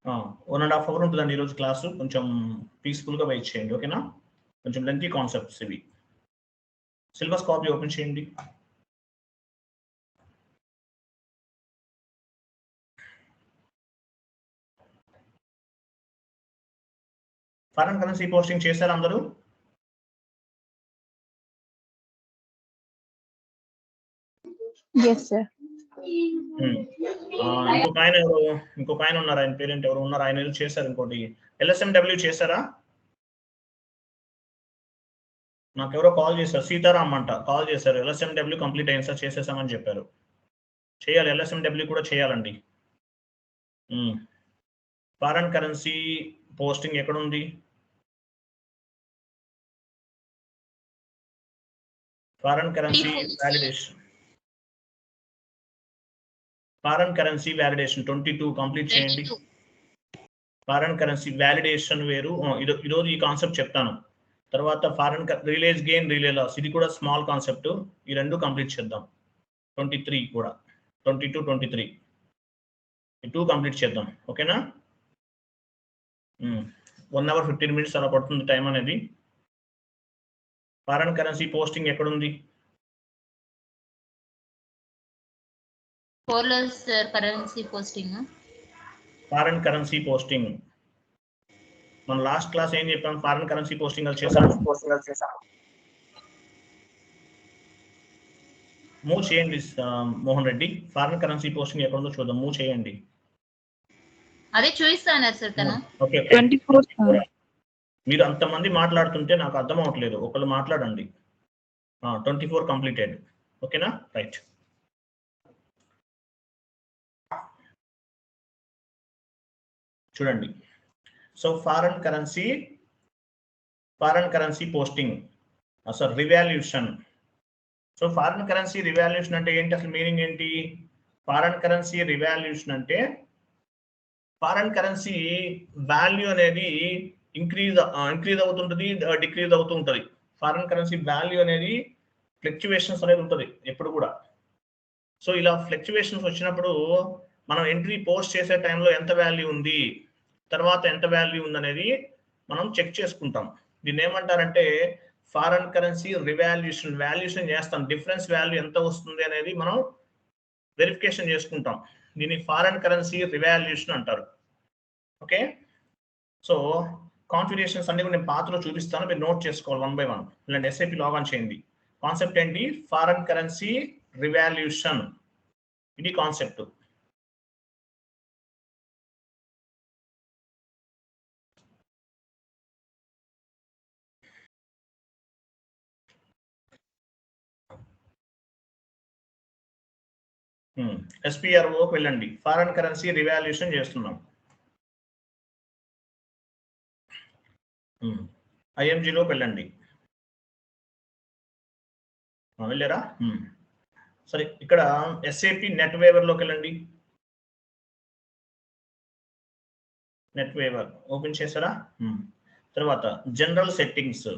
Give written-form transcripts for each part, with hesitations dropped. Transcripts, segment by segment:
1.5 hour ఉంటుందండి ఈరోజు class. కొంచెం పీస్ఫుల్గా వెయిట్ చేయండి, ఓకేనా? కొంచెం లెంతీ కాన్సెప్ట్స్ ఇవి. సిలబస్ కాపీ ఓపెన్ చేయండి. ఫారెన్ కరెన్సీ పోస్టింగ్ చేశారా అందరూ? Yes, sir. ఇంకొక ఆయన ఉన్నారు, ఆయన పేరెంట్ ఎవరు ఉన్నారు, ఆయన ఏదో చేశారు ఇంకోటి. LSMW చేశారా? నాకు ఎవరో కాల్ చేశారు, సీతారాం అంట కాల్ చేశారు. LSMW కంప్లీట్ అయింది సార్, చేసేసామని చెప్పారు. చేయాలి, LSMW కూడా చేయాలండి. ఫారెన్ కరెన్సీ పోస్టింగ్ ఎక్కడుంది? Foreign currency validation, foreign currency validation 22 complete చేయండి. ఫారెన్ కరెన్సీ వ్యాలిడేషన్ వేరు. ఈరోజు ఈ కాన్సెప్ట్ చెప్తాను. తర్వాత ఫారెన్ రిలేజ్ గెయిన్, రిలే లాస్, ఇది కూడా స్మాల్ కాన్సెప్ట్. ఈ రెండు కంప్లీట్ చేద్దాం. 23 కూడా, 22, 23 ఈ 2 కంప్లీట్ చేద్దాం, ఓకేనా? 1 అవర్ 15 మినిట్స్ అలా పడుతుంది టైం అనేది. ఫారెన్ కరెన్సీ పోస్టింగ్ ఎక్కడుంది? Currency posting, foreign currency posting మన లాస్ట్ క్లాస్ ఏం చెప్పాం? ఫారెన్ కరెన్సీ పోస్టింగ్ అది చేసాము. మూవ్ చేయండి Mohan Reddy, foreign currency posting ఎక్కడుందో చూద్దాం. మూవ్ చేయండి. అదే చూపిస్తాను సార్ తను. ఓకే, 24. మీరు అంతమంది మాట్లాడుతుంటే నాకు అర్థం అవట్లేదు, ఒకళ్ళు మాట్లాడండి. 24 కంప్లీటెడ్, ఓకేనా? రైట్. చూడండి, so foreign currency posting, sir revaluation. So foreign currency revaluation అంటే ఏంటి, అసలు మీనింగ్ ఏంటి? ఫారెన్ కరెన్సీ రివాల్యూషన్ అంటే ఫారెన్ కరెన్సీ వాల్యూ అనేది ఇంక్రీజ్ అవుతుంటుంది, డిక్రీజ్ అవుతూ ఉంటుంది. ఫారెన్ కరెన్సీ వాల్యూ అనేది ఫ్లక్చువేషన్స్ అనేది ఉంటుంది ఎప్పుడు కూడా. సో ఇలా ఫ్లక్చువేషన్స్ వచ్చినప్పుడు మనం ఎంట్రీ పోస్ట్ చేసే టైంలో ఎంత వాల్యూ ఉంది, తర్వాత ఎంత వాల్యూ ఉందనేది మనం చెక్ చేసుకుంటాం. దీన్ని ఏమంటారంటే ఫారెన్ కరెన్సీ వాల్యుయేషన్ చేస్తాం. డిఫరెన్స్ వాల్యూ ఎంత వస్తుంది అనేది మనం వెరిఫికేషన్ చేసుకుంటాం. దీన్ని ఫారెన్ కరెన్సీ రివాల్యూషన్ అంటారు, ఓకే? సో కాన్ఫిగరేషన్స్ అన్ని కూడా నేను పాత్రలో చూపిస్తాను, మీరు నోట్ చేసుకోవాలి 1 by 1. ఇలాంటి SAP లాగాన్ చేయండి. కాన్సెప్ట్ ఏంటి? ఫారెన్ కరెన్సీ రివాల్యూషన్, ఇది కాన్సెప్ట్. SPROకి వెళ్ళండి, ఫారెన్ కరెన్సీ రివాల్యూషన్ చేస్తున్నాం. IMGలోకి వెళ్ళండి, వెళ్ళారా? సరే, ఇక్కడ SAP నెట్ వేవర్లోకి వెళ్ళండి. నెట్ వేవర్ ఓపెన్ చేశారా? తర్వాత జనరల్ సెట్టింగ్స్,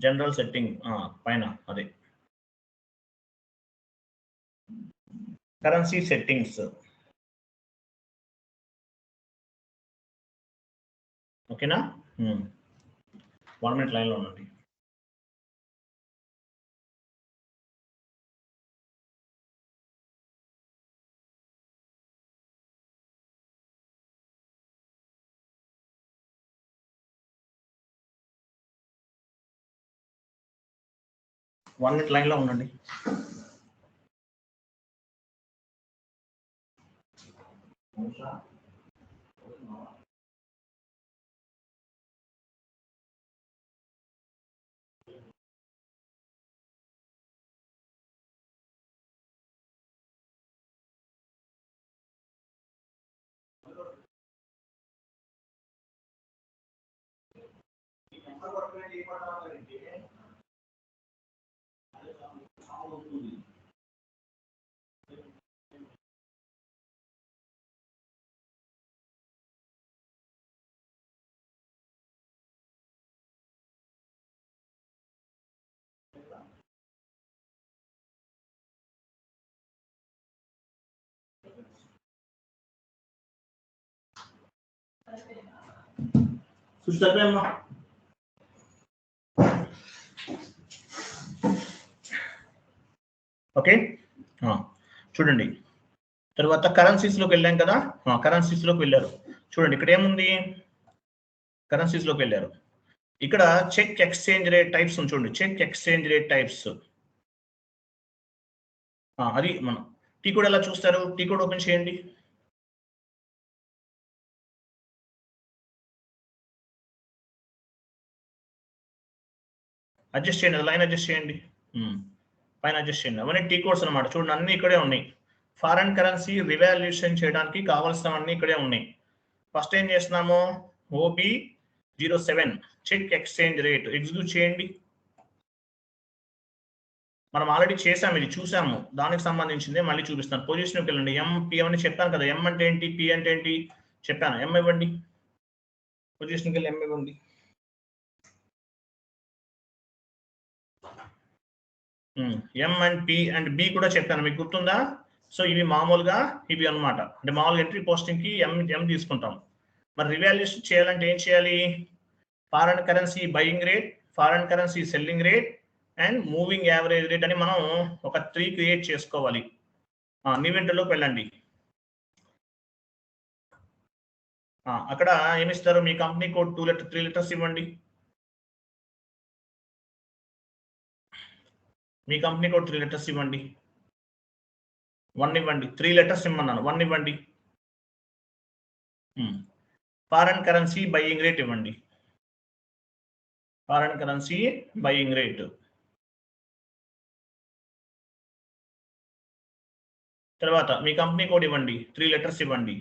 జనరల్ సెట్టింగ్ పైన అదే కరెన్సీ సెట్టింగ్స్, ఓకేనా? 1 minute లైన్లో ఉండండి. లైన్లో ఉండండి. చూస్తామా ఓకే చూడండి తర్వాత కరెన్సీస్లోకి వెళ్ళాం కదా కరెన్సీస్లోకి వెళ్ళారు చూడండి ఇక్కడ ఏముంది కరెన్సీస్లోకి వెళ్ళారు ఇక్కడ చెక్ ఎక్స్చేంజ్ రేట్ టైప్స్ చూడండి చెక్ ఎక్స్చేంజ్ రేట్ టైప్స్ అది మనం టీ కోడ్ ఎలా చూస్తారు టీ కోడ్ ఓపెన్ చేయండి అడ్జస్ట్ చేయండి లైన్ అడ్జస్ట్ చేయండి పైన అడ్జస్ట్ చేయండి అవన్నీ టీ కోడ్స్ అనమాట చూడండి అన్ని ఇక్కడే ఉన్నాయి ఫారెన్ కరెన్సీ రివాల్యూషన్ చేయడానికి కావాల్సినవన్నీ ఇక్కడే ఉన్నాయి ఫస్ట్ ఏం చేస్తున్నాము OB07 check exchange rate execute చేయండి మనం ఆల్రెడీ చేసాము ఇది చూసాము దానికి సంబంధించిందే మళ్ళీ చూపిస్తాను పొజిషన్కి వెళ్ళండి ఎంపీ అని చెప్పాను కదా ఎం అంటే ఏంటి పి అంటే ఏంటి చెప్పాను ఎం ఇవ్వండి పొజిషన్కి వెళ్ళి ఎం ఇవ్వండి M and P and B కూడా చెప్పాను మీకు గుర్తుందా సో ఇవి మామూలుగా ఇవి అనమాట అంటే మామూలుగా ఎంట్రీ పోస్టింగ్ కి ఎం తీసుకుంటాం మరి రివాల్యూషన్ చేయాలంటే ఏం చేయాలి foreign currency buying rate foreign currency selling rate and moving average rate అని మనం ఒక 3 క్రియేట్ చేసుకోవాలి నివెంట్లోకి వెళ్ళండి అక్కడ ఏమిస్తారు మీ కంపెనీ కోడ్ 3 లెటర్స్ ఇవ్వండి మీ కంపెనీ కోడ్ 3 లెటర్స్ ఇవ్వండి 1 ఇవ్వండి 3 లెటర్స్ ఇమ్మన్నాను 1 ఇవ్వండి ఫారెన్ కరెన్సీ బయింగ్ రేట్ ఇవ్వండి ఫారెన్ కరెన్సీ బయింగ్ రేట్ తర్వాత మీ కంపెనీ కోడ్ ఇవ్వండి 3 లెటర్స్ ఇవ్వండి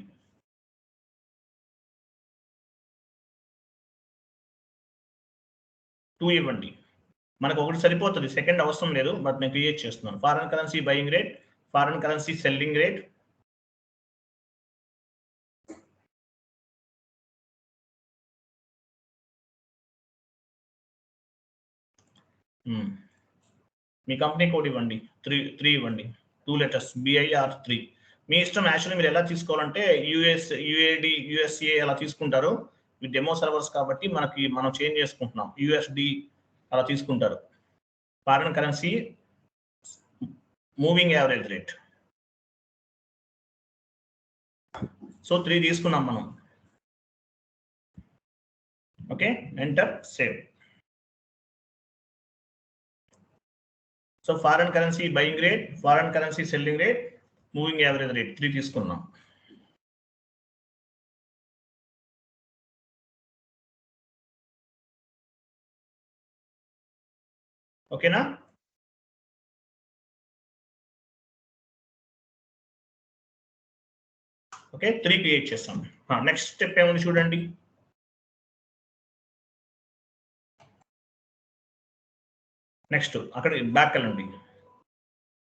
టూ ఇవ్వండి మనకు ఒకటి సరిపోతుంది సెకండ్ అవసరం లేదు బట్ నేను క్రియేట్ చేస్తున్నాను foreign currency buying rate foreign currency selling rate మీ కంపెనీ కోడ్ ఇవ్వండి 3 ఇవ్వండి 2 లెటర్స్ BIR 3 మీ ఇష్టం యాక్చువల్లీ మీరు ఎలా తీసుకోవాలంటే UAD USA అలా తీసుకుంటారు ఇది డెమో సర్వర్స్ కాబట్టి మనం చేంజ్ చేసుకుంటున్నాం USD అలా తీసుకుంటారు foreign currency moving average rate so 3 తీసుకున్నాం మనం okay enter save so foreign currency buying rate foreign currency selling rate moving average rate 3 తీసుకున్నాం ఓకేనా ఓకే 3 క్రియేట్ చేస్తాం నెక్స్ట్ స్టెప్ ఏముంది చూడండి నెక్స్ట్ అక్కడ బ్యాక్ వెళ్ళండి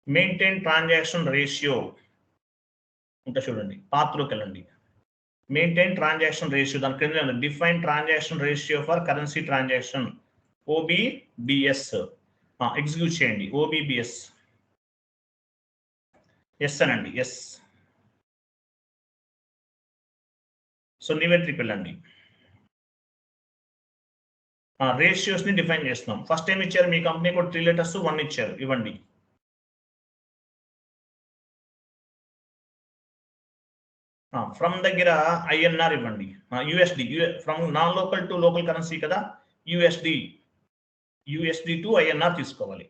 మెయింటైన్ ట్రాన్సాక్షన్ రేషియో ఇంకా చూడండి పాత్రలోకి వెళ్ళండి మెయింటైన్ ట్రాన్సాక్షన్ రేషియో దాని క్రింద define transaction ratio for currency transaction OBBS execute చేయండి OBBS ఎస్ అనండి ఎస్ సో నివెంట్రీకి వెళ్ళండి రేషియోస్ ని డిఫైన్ చేస్తున్నాం ఫస్ట్ ఏం ఇచ్చారు మీ కంపెనీ కూడా 3 లెటర్స్ 1 ఇచ్చారు ఇవ్వండి ఫ్రమ్ దగ్గర INR ఇవ్వండి USD from non local to local currency కదా USD టు INR తీసుకోవాలి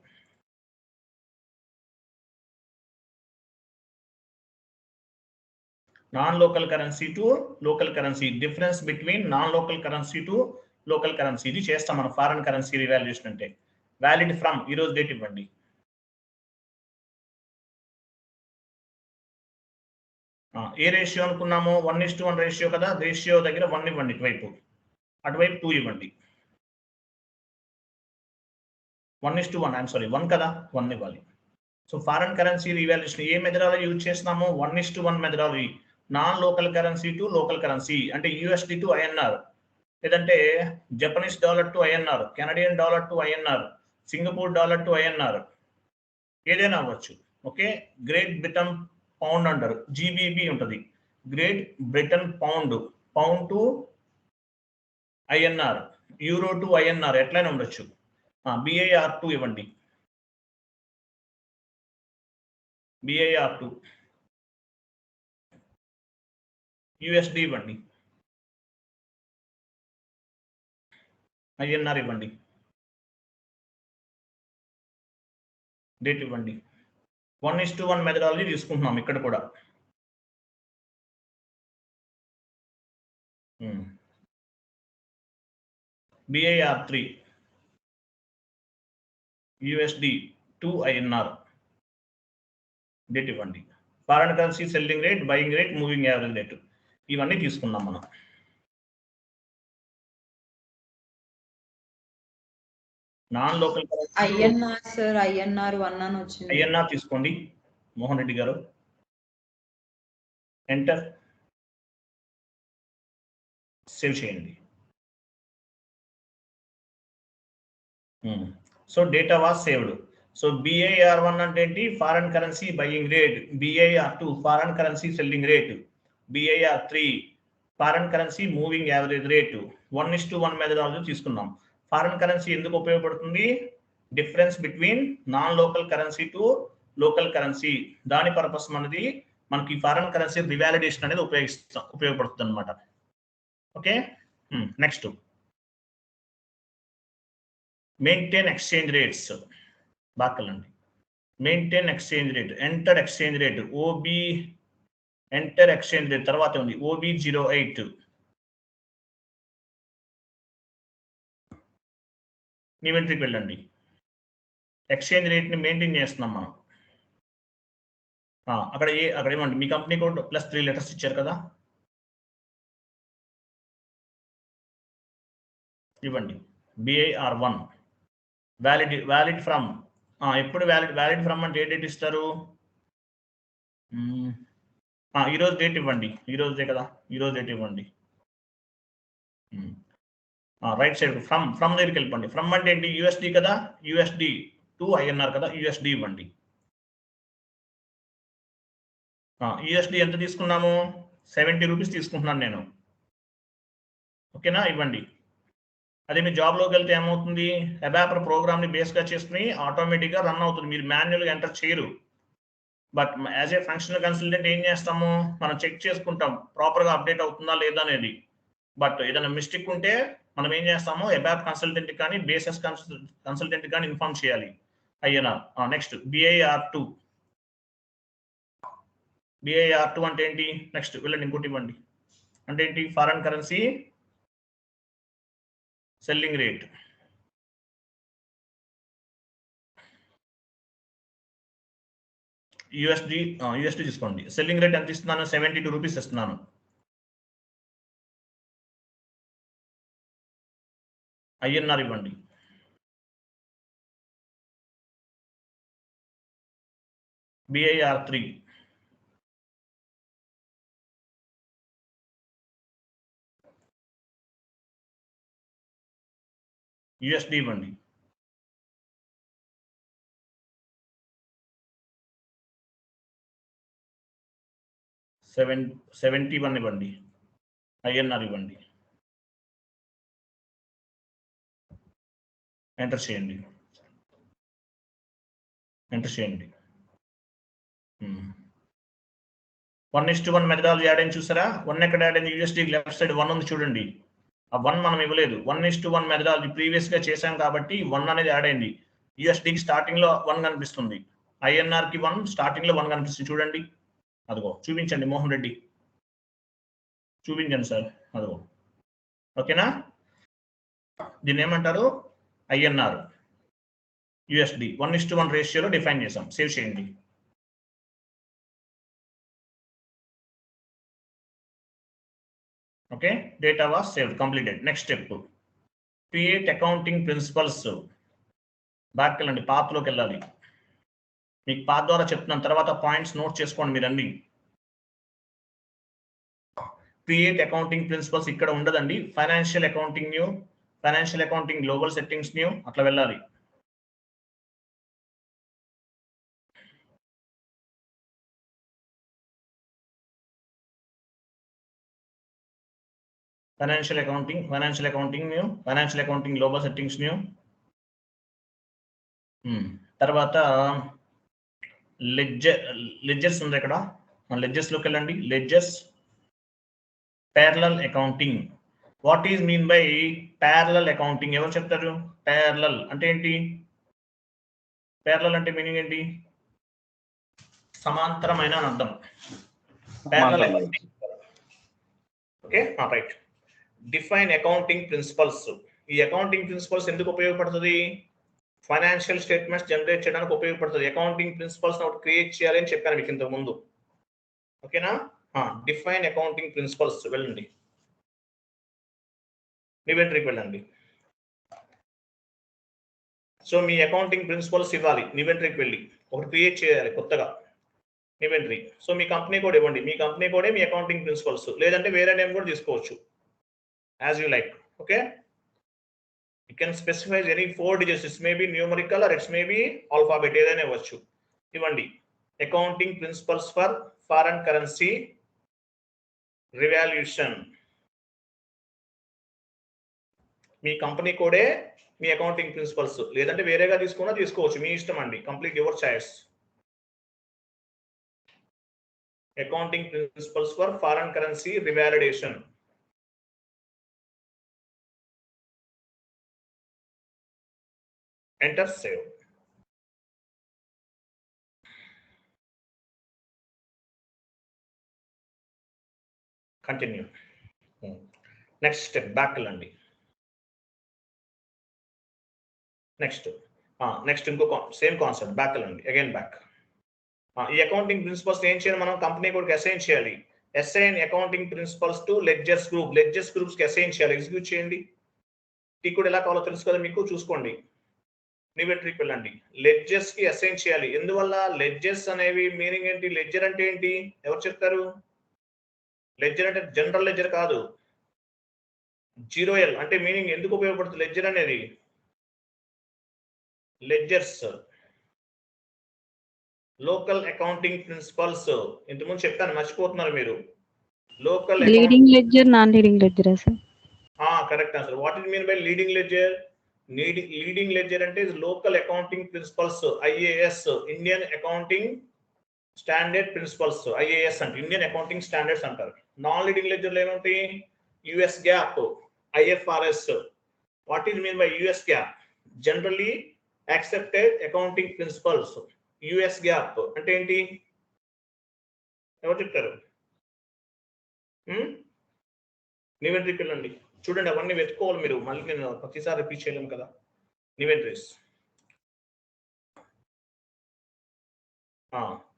non local currency to local currency difference between non local currency to local currency ఇది చేస్తాం మనం ఫారెన్ కరెన్సీ రివాల్యూషన్ అంటే వ్యాలిడ్ ఫ్రమ్ ఈ రోజు డేట్ ఇవ్వండి ఏ రేషియో అనుకున్నాము 1:1 రేషియో కదా రేషియో దగ్గర 1 ఇవ్వండి ఇటువైపు అటువైపు 2 ఇవ్వండి 1:1 ఐఎమ్ సారీ 1 కదా 1 ఇవ్వాలి సో ఫారెన్ కరెన్సీ రివాల్యూషన్ ఏ మెథడాలజీ యూజ్ చేస్తున్నాము 1:1 methodology non local currency to local currency అంటే USD టు INR లేదంటే Japanese dollar to INR Canadian dollar to INR Singapore dollar to INR ఏదైనా అవ్వచ్చు ఓకే గ్రేట్ బ్రిటన్ పౌండ్ అంటారు GBP ఉంటుంది great Britain pound to INR, euro to INR ఎట్లయినా ఉండొచ్చు. బిఐఆర్2 ఇవ్వండి. బిఐఆర్2 USD ఇవ్వండి. ఐఎన్ఆర్ ఇవ్వండి. డేట్ ఇవ్వండి. 1:1 మెథడాలజీ తీసుకుంటున్నాం ఇక్కడ కూడా. బిఐఆర్3 యుఎస్డి టు ఐఎన్ఆర్ డేట్ ఇవ్వండి. Foreign currency selling rate, buying rate, moving average rate ఇవన్నీ తీసుకున్నాం మనం. Non local INR sir, INR 1 అని వచ్చింది. ఐఎన్ఆర్ తీసుకోండి మోహన్ రెడ్డి గారు. ఎంటర్, సేవ్ చేయండి. So data was saved. So BIR one అంటే ఏంటి? Foreign currency buying rate. BIR two foreign currency selling rate. BIR three foreign currency moving average rate. 1:1 methodology తీసుకున్నాం. ఫారెన్ కరెన్సీ ఎందుకు ఉపయోగపడుతుంది? Difference between non local currency to local currency. దాని purpose అనేది మనకి foreign currency revalidation అనేది ఉపయోగపడుతుంది అనమాట. Okay, next maintain exchange rates. బాకలండి. Maintain exchange rate, enter exchange rate, OB enter exchange rate తర్వాత ఉంది OB08. ఇన్వెంటరీకి వెళ్ళండి. ఎక్స్చేంజ్ రేట్ని మెయింటైన్ చేస్తున్నాం మనం. అక్కడ ఏమండి మీ కంపెనీ కోడ్ +3 లెటర్స్ ఇచ్చారు కదా, ఇవ్వండి. BIR1 valid from. ఎప్పుడు వ్యాలిడ్ ఫ్రమ్ అంటే ఏ డేట్ ఇస్తారు? ఈరోజు డేట్ ఇవ్వండి. ఈరోజే కదా, ఈరోజు డేట్ ఇవ్వండి. రైట్ సైడ్ ఫ్రమ్ దగ్గరికి వెళ్ళిపోండి. ఫ్రమ్ అంటే ఏంటి? యూఎస్డి కదా, యూఎస్డి టు ఐఎన్ఆర్ కదా, యూఎస్డి ఇవ్వండి. యూఎస్డి ఎంత తీసుకున్నాము? 70 రూపీస్ తీసుకుంటున్నాను నేను. ఓకేనా, ఇవ్వండి. అదే మీ జాబ్లోకి వెళ్తే ఏమవుతుంది? అబాపర్ ప్రోగ్రామ్ని బేస్గా చేసుకుని ఆటోమేటిక్గా రన్ అవుతుంది. మీరు మాన్యువల్గా ఎంటర్ చేయరు. But as a functional consultant ఏం చేస్తాము? మనం చెక్ చేసుకుంటాం ప్రాపర్గా అప్డేట్ అవుతుందా లేదా అనేది. బట్ ఏదైనా మిస్టేక్ ఉంటే మనం ఏం చేస్తాము? అబాప్ కన్సల్టెంట్ కానీ బేసెస్ కన్సల్టెంట్ కానీ ఇన్ఫార్మ్ చేయాలి. ఐఎన్ఆర్. నెక్స్ట్ బిఐఆర్2. బిఐఆర్2 అంటే ఏంటి? నెక్స్ట్ వెళ్ళండి, ఇంకోటి ఇవ్వండి. అంటే ఏంటి? Foreign currency selling rate. USD తీసుకోండి. సెల్లింగ్ రేట్ ఎంత ఇస్తున్నాను? 72 రూపీస్ ఇస్తున్నాను. ఐఎన్ఆర్ ఇవ్వండి. బిఐఆర్3 యూఎస్డి ఇవ్వండి. $71 ఇవ్వండి. ఐఎన్ఆర్ ఇవ్వండి. ఎంటర్ చేయండి. 1:1 మెథడాలజీ యాడ్ అయింది చూసారా? 1 ఎక్కడ యాడ్ అయింది? యూఎస్డి లెఫ్ట్ సైడ్ 1 ఉంది చూడండి. ఆ 1 మనం ఇవ్వలేదు. 1:1 మెథడాలజీ ప్రీవియస్ గా చేశాం కాబట్టి 1 అనేది యాడ్ అయింది. యూఎస్డికి స్టార్టింగ్ లో 1 కనిపిస్తుంది. ఐఎన్ఆర్ కి 1 స్టార్టింగ్ లో 1 కనిపిస్తుంది చూడండి. అదిగో చూపించండి మోహన్ రెడ్డి, చూపించండి సార్. అదిగో. ఓకేనా, దీన్ని ఏమంటారు? ఐఎన్ఆర్ యూఎస్డి 1:1 రేషియోలో డిఫైన్ చేసాం. సేవ్ చేయండి. Okay, data was saved, completed. Next step create accounting principles. Back వెళ్ళండి, పాత్లోకి వెళ్ళాలి. మీకు పాత్ ద్వారా చెప్తున్నాను, తర్వాత పాయింట్స్ నోట్ చేసుకోండి మీరు అన్ని. క్రియేట్ అకౌంటింగ్ ప్రిన్సిపల్స్ ఇక్కడ ఉండదండి. Financial accounting new, financial accounting global settings new, అట్లా వెళ్ళాలి. Financial accounting new, financial accounting global settings new. తర్వాత లెడ్జర్స్ ఉంది ఇక్కడ, లెడ్జర్స్లోకి వెళ్ళండి. Ledgers parallel accounting. What is mean by parallel accounting? ఎవరు చెప్తారు? ప్యారలల్ అంటే ఏంటి? ప్యారలల్ అంటే మీనింగ్ ఏంటి? సమాంతరమైన అని అర్థం. Parallel accounting. Okay, right. Define accounting principles. ఈ అకౌంటింగ్ ప్రిన్సిపల్స్ ఎందుకు ఉపయోగపడుతుంది? ఫైనాన్షియల్ స్టేట్మెంట్స్ జనరేట్ చేయడానికి ఉపయోగపడుతుంది. అకౌంటింగ్ ప్రిన్సిపల్స్ ఒకటి క్రియేట్ చేయాలి అని చెప్పాను మీకు ఇంతకు ముందు. ఓకేనా? డిఫైన్ అకౌంటింగ్ ప్రిన్సిపల్స్ వెళ్ళండి, నివెంట్రీకి వెళ్ళండి. సో మీ అకౌంటింగ్ ప్రిన్సిపల్స్ ఇవ్వాలి, నివెంట్రీకి వెళ్ళి ఒకటి క్రియేట్ చేయాలి కొత్తగా, నివెంట్రీ. సో మీ కంపెనీ కోడ్ ఇవ్వండి, మీ కంపెనీ కోడే మీ అకౌంటింగ్ ప్రిన్సిపల్స్, లేదంటే వేరే నేమ్ కూడా తీసుకోవచ్చు, as you like. Okay, you can specify any 4 digits. It may be numerical or it may be alphabet, ఏదైనా ఇవ్వచ్చు. ఇవ్వండి accounting principles for foreign currency revaluation. మీ కంపెనీ కోడే మీ అకౌంటింగ్ ప్రిన్సిపల్స్, లేదంటే వేరేగా తీసుకున్నా తీసుకోవచ్చు, మీ ఇష్టం అండి, complete your choice. Accounting principles for foreign currency revalidation. Enter, save. Continue. Next step, back వెళ్ళండి. నెక్స్ట్ ఇంకో సేమ్ కాన్సెప్ట్, బ్యాక్ వెళ్ళండి, అగైన్ బ్యాక్. ఈ అకౌంటింగ్ ప్రిన్సిపల్స్ ఏం చేయాలి? మనం కంపెనీ కూడా అసైన్ చేయాలి. Assign accounting principles to ledgers group. Ledgers groups కి అసైన్ చేయాలి, ఎగ్జిక్యూట్ చేయండి. టీ కూడా ఎలా కావాలో తెలుసు కదా మీకు, చూసుకోండి. నివెంట్రీకి వెళ్ళండి, లెడ్జర్స్ కి అసైన్ చేయాలి. ఎందువల్ల? లెడ్జర్స్ అనేవి మీనింగ్ ఏంటి? లెడ్జర్ అంటే ఏంటి? ఎవరు చెప్తారు? లెడ్జర్ అంటే జనరల్ లెడ్జర్ కాదు, 0L అంటే మీనింగ్ ఎందుకు ఉపయోగపడుతుంది లెడ్జర్ అనేది? లెడ్జర్స్ లోకల్ అకౌంటింగ్ ప్రిన్సిపల్స్, ఇంతకుముందు చెప్తాను, మర్చిపోతున్నారు మీరు. Local leading ledger, non leading ledger sir? Correct answer. What is mean by leading ledger? Leading ledger అంటే local accounting principles, IAS, Indian accounting standard principles. IAS అంటే Indian accounting standards అంటారు. Non leading లెడ్జర్లు ఏమంటాయి? US GAAP, IFRS. What is mean by US GAAP? Generally accepted accounting principles. US GAAP అంటే ఏంటి? ఎవరు చెప్తారు? నివెంట్రీకి వెళ్ళండి, చూడండి, అవన్నీ వెతుక్కోవాలి మీరు, మళ్ళీ నేను ప్రతిసారి రిపీట్ చేయలేము కదా. నివెంట్రీస్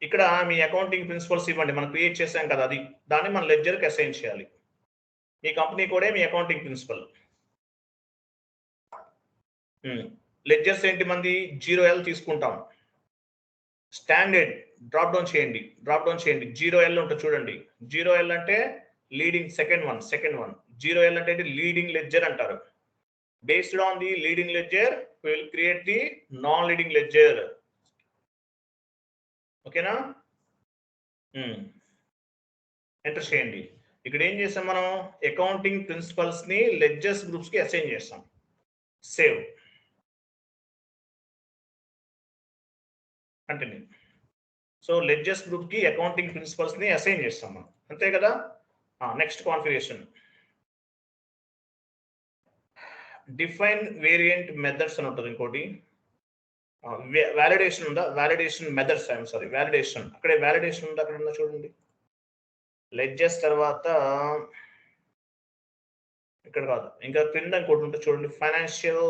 ఇక్కడ మీ అకౌంటింగ్ ప్రిన్సిపల్స్ ఇవ్వండి, మనం క్రియేట్ చేసాం కదా, అది దాన్ని మన లెడ్జర్కి అసైన్ చేయాలి. మీ కంపెనీ కోడే మీ అకౌంటింగ్ ప్రిన్సిపల్. లెడ్జర్స్ ఏంటి మంది? 0L తీసుకుంటాం. స్టాండర్డ్ డ్రాప్ డౌన్ చేయండి, 0L ఉంటుంది చూడండి. 0L అంటే లీడింగ్, సెకండ్ వన్. 0L అంటే లీడింగ్ లెడ్జర్ అంటారు. Based on the leading ledger we will create the non leading ledger. ఓకేనా? ఎంటర్ చేయండి. ఇక్కడ ఏం చేస్తాం మనం? అకౌంటింగ్ ప్రిన్సిపల్స్ ని లెడ్జర్స్ గ్రూప్స్ కి అసైన్ చేస్తాం. Save, continue. So ledgers group కి అకౌంటింగ్ ప్రిన్సిపల్స్ ని అసైన్ చేస్తాం మనం, అంతే కదా. Next configuration, define variant methods అని ఉంటుంది. ఇంకోటి వ్యాలిడేషన్ ఉందా? Validation methods, I'm sorry, validation. అక్కడే వ్యాలిడేషన్ ఉందా? అక్కడ ఉందా చూడండి. లెడ్జర్స్ తర్వాత ఇక్కడ కాదు, ఇంకా క్రింద ఇంకోటి ఉంటుంది చూడండి. ఫైనాన్షియల్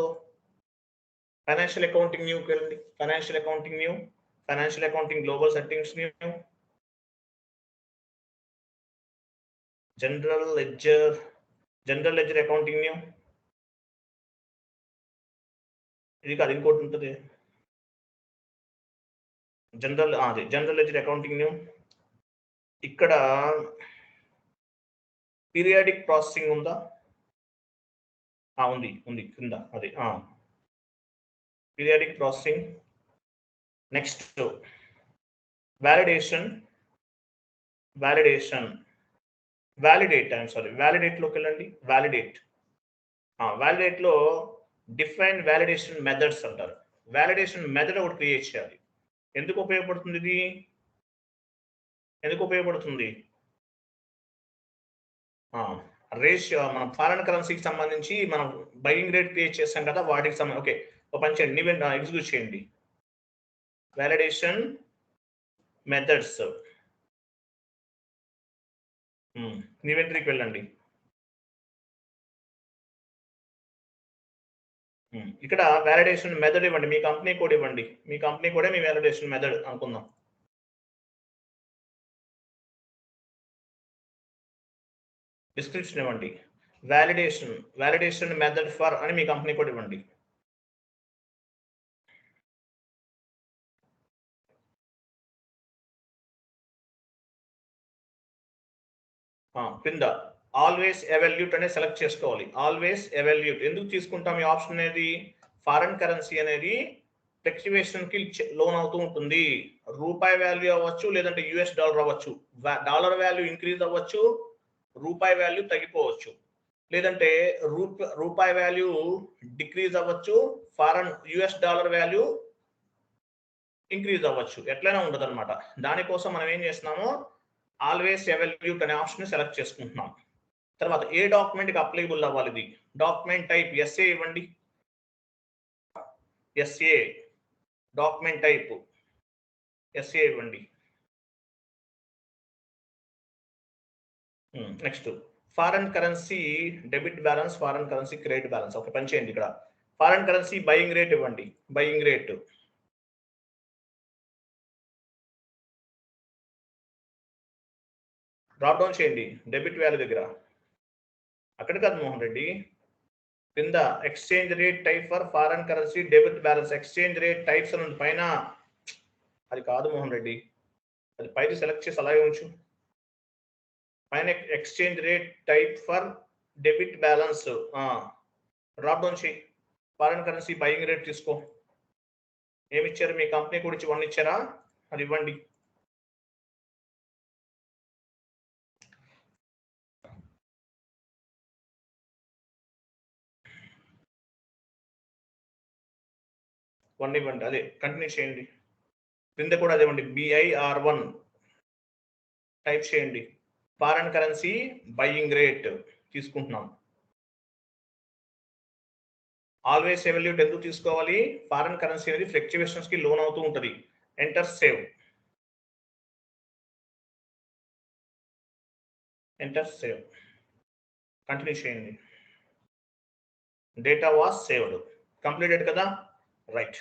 అకౌంటింగ్ న్యూకి వెళ్ళండి. Financial accounting new, financial accounting global settings new, general ledger accounting new. ఇది కాదు, ఇంకోటి ఉంటుంది, జనరల్ లెడ్జర్ అకౌంటింగ్ న్యూ. ఇక్కడ పీరియాడిక్ ప్రాసెసింగ్ ఉందా? ఉంది కింద, అది పీరియాడిక్ ప్రాసెసింగ్. Next validation. వ్యాలిడేట్లోకి వెళ్ళండి. వ్యాలిడేట్లో డిఫైన్ వ్యాలిడేషన్ మెథడ్స్ అంటారు. వ్యాలిడేషన్ మెథడ్ ఒకటి క్రియేట్ చేయాలి. ఎందుకు ఉపయోగపడుతుంది ఇది? రేషియో మనం ఫారెన్ కరెన్సీకి సంబంధించి మనం బయింగ్ రేట్ క్రియేట్ చేస్తాం కదా, వాటికి సంబంధించి. ఓకే, ఒక పని చేయండి, నీవే ఎగ్జిక్యూట్ చేయండి. వ్యాలిడేషన్ మెథడ్స్ ఇన్వెంటరీకి వెళ్ళండి. ఇక్కడ వ్యాలిడేషన్ మెథడ్ ఇవ్వండి, మీ కంపెనీ కోడ్ ఇవ్వండి. మీ కంపెనీ కోడే మీ వ్యాలిడేషన్ మెథడ్ అనుకుందాం. డిస్క్రిప్షన్ ఇవ్వండి. వ్యాలిడేషన్ మెథడ్ ఫర్ అని మీ కంపెనీ కోడ్ ఇవ్వండి. కింద ఆల్వేస్ ఎవాల్యూట్ అనే సెలెక్ట్ చేసుకోవాలి. ఆల్వేస్ ఎవాల్యూట్ ఎందుకు తీసుకుంటాం ఈ ఆప్షన్ అనేది? ఫారెన్ కరెన్సీ అనేది ఫ్లక్చువేషన్ కి లోన్ అవుతూ ఉంటుంది. రూపాయి వాల్యూ అవ్వచ్చు, లేదంటే యుఎస్ డాలర్ అవ్వచ్చు. డాలర్ వాల్యూ ఇంక్రీజ్ అవ్వచ్చు, రూపాయి వాల్యూ తగ్గిపోవచ్చు, లేదంటే రూపాయి వాల్యూ డిక్రీజ్ అవ్వచ్చు, యుఎస్ డాలర్ వాల్యూ ఇంక్రీజ్ అవ్వచ్చు, ఎట్లయినా ఉండదు అనమాట. దానికోసం మనం ఏం చేస్తున్నాము, ఆల్వేస్ ఎవాల్యూట్ అనే ఆప్షన్ సెలెక్ట్ చేసుకుంటున్నాం. తర్వాత ఏ డాక్యుమెంట్ కి అప్లికబుల్ అవ్వాలి? ఇది డాక్యుమెంట్ టైప్ ఎస్ఏ ఇవ్వండి. ఎస్ఏ డాక్యుమెంట్ టైప్ ఎస్ఏ ఇవ్వండి. Next foreign currency debit balance, foreign currency credit balance. ఒక పని చేయండి, ఇక్కడ ఫారెన్ కరెన్సీ బయింగ్ రేట్ ఇవ్వండి. బయింగ్ రేట్ డ్రాప్ డౌన్ చేయండి. డెబిట్ వాల్యూ దగ్గర, అక్కడ కాదు మోహన్ రెడ్డి, కింద exchange rate type for foreign currency debit balance. Exchange rate types అని పైన, అది కాదు మోహన్ రెడ్డి, అది పైన సెలెక్ట్ చేసి అలాగే ఉంచు. పైన exchange rate type for debit balance drop down చేయి. ఫారెన్ కరెన్సీ బయింగ్ రేట్ తీసుకో. ఏమి ఇచ్చారు? మీ కంపెనీ కూడా ఇచ్చి 1 ఇచ్చారా? అది ఇవ్వండి. ఇవ్వండి, అదే కంటిన్యూ చేయండి. క్రింద కూడా అదే ఇవ్వండి. BIR1 టైప్ చేయండి. ఫారెన్ కరెన్సీ బయింగ్ రేట్ తీసుకుంటున్నాం. ఆల్వేస్ ఎవాల్యూట్ ఎందుకు తీసుకోవాలి? ఫారెన్ కరెన్సీ అనేది ఫ్లక్చువేషన్స్ కి లోన్ అవుతూ ఉంటుంది. Enter save. కంటిన్యూ చేయండి. Data was saved. కంప్లీటెడ్ కదా? రైట్.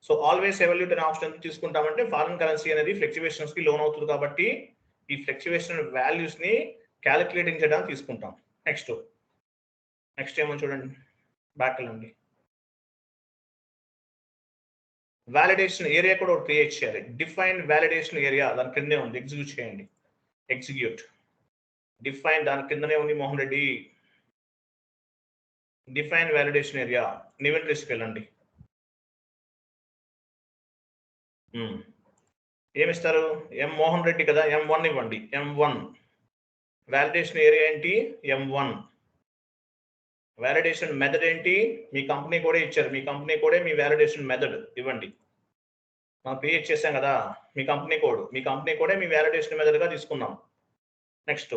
సో ఆల్వేస్ ఎవాల్యూట్ అనే ఆప్షన్ ఎందుకు తీసుకుంటామంటే ఫారెన్ కరెన్సీ అనేది ఫ్లక్చువేషన్స్ కి లోన్ అవుతుంది కాబట్టి ఈ ఫ్లక్చువేషన్ వాల్యూస్ ని క్యాలిక్యులేటింగ్ చేయడానికి తీసుకుంటాం. నెక్స్ట్ ఏమో చూడండి, బ్యాక్ వెళ్ళండి. వ్యాలిడేషన్ ఏరియా కూడా ఒకటి క్రియేట్ చేయాలి. డిఫైన్ వ్యాలిడేషన్ ఏరియా దాని కిందే ఉంది. ఎగ్జిక్యూట్ చేయండి. డిఫైన్ దాని కిందనే ఉంది Mohan Reddy. Define validation area ఇన్వెంటరీస్కి వెళ్ళండి. ఏమిస్తారు? మోహన్ రెడ్డి కదా, M1 ఇవ్వండి. M1 వ్యాలిడేషన్ ఏరియా ఏంటి? M1 వ్యాలిడేషన్ మెథడ్ ఏంటి? మీ కంపెనీ కోడే ఇచ్చారు. మీ కంపెనీ కోడే మీ వ్యాలిడేషన్ మెథడ్ ఇవ్వండి. మనం క్రియేట్ చేసాం కదా మీ కంపెనీ కోడే మీ వ్యాలిడేషన్ మెథడ్ గా తీసుకున్నాం. నెక్స్ట్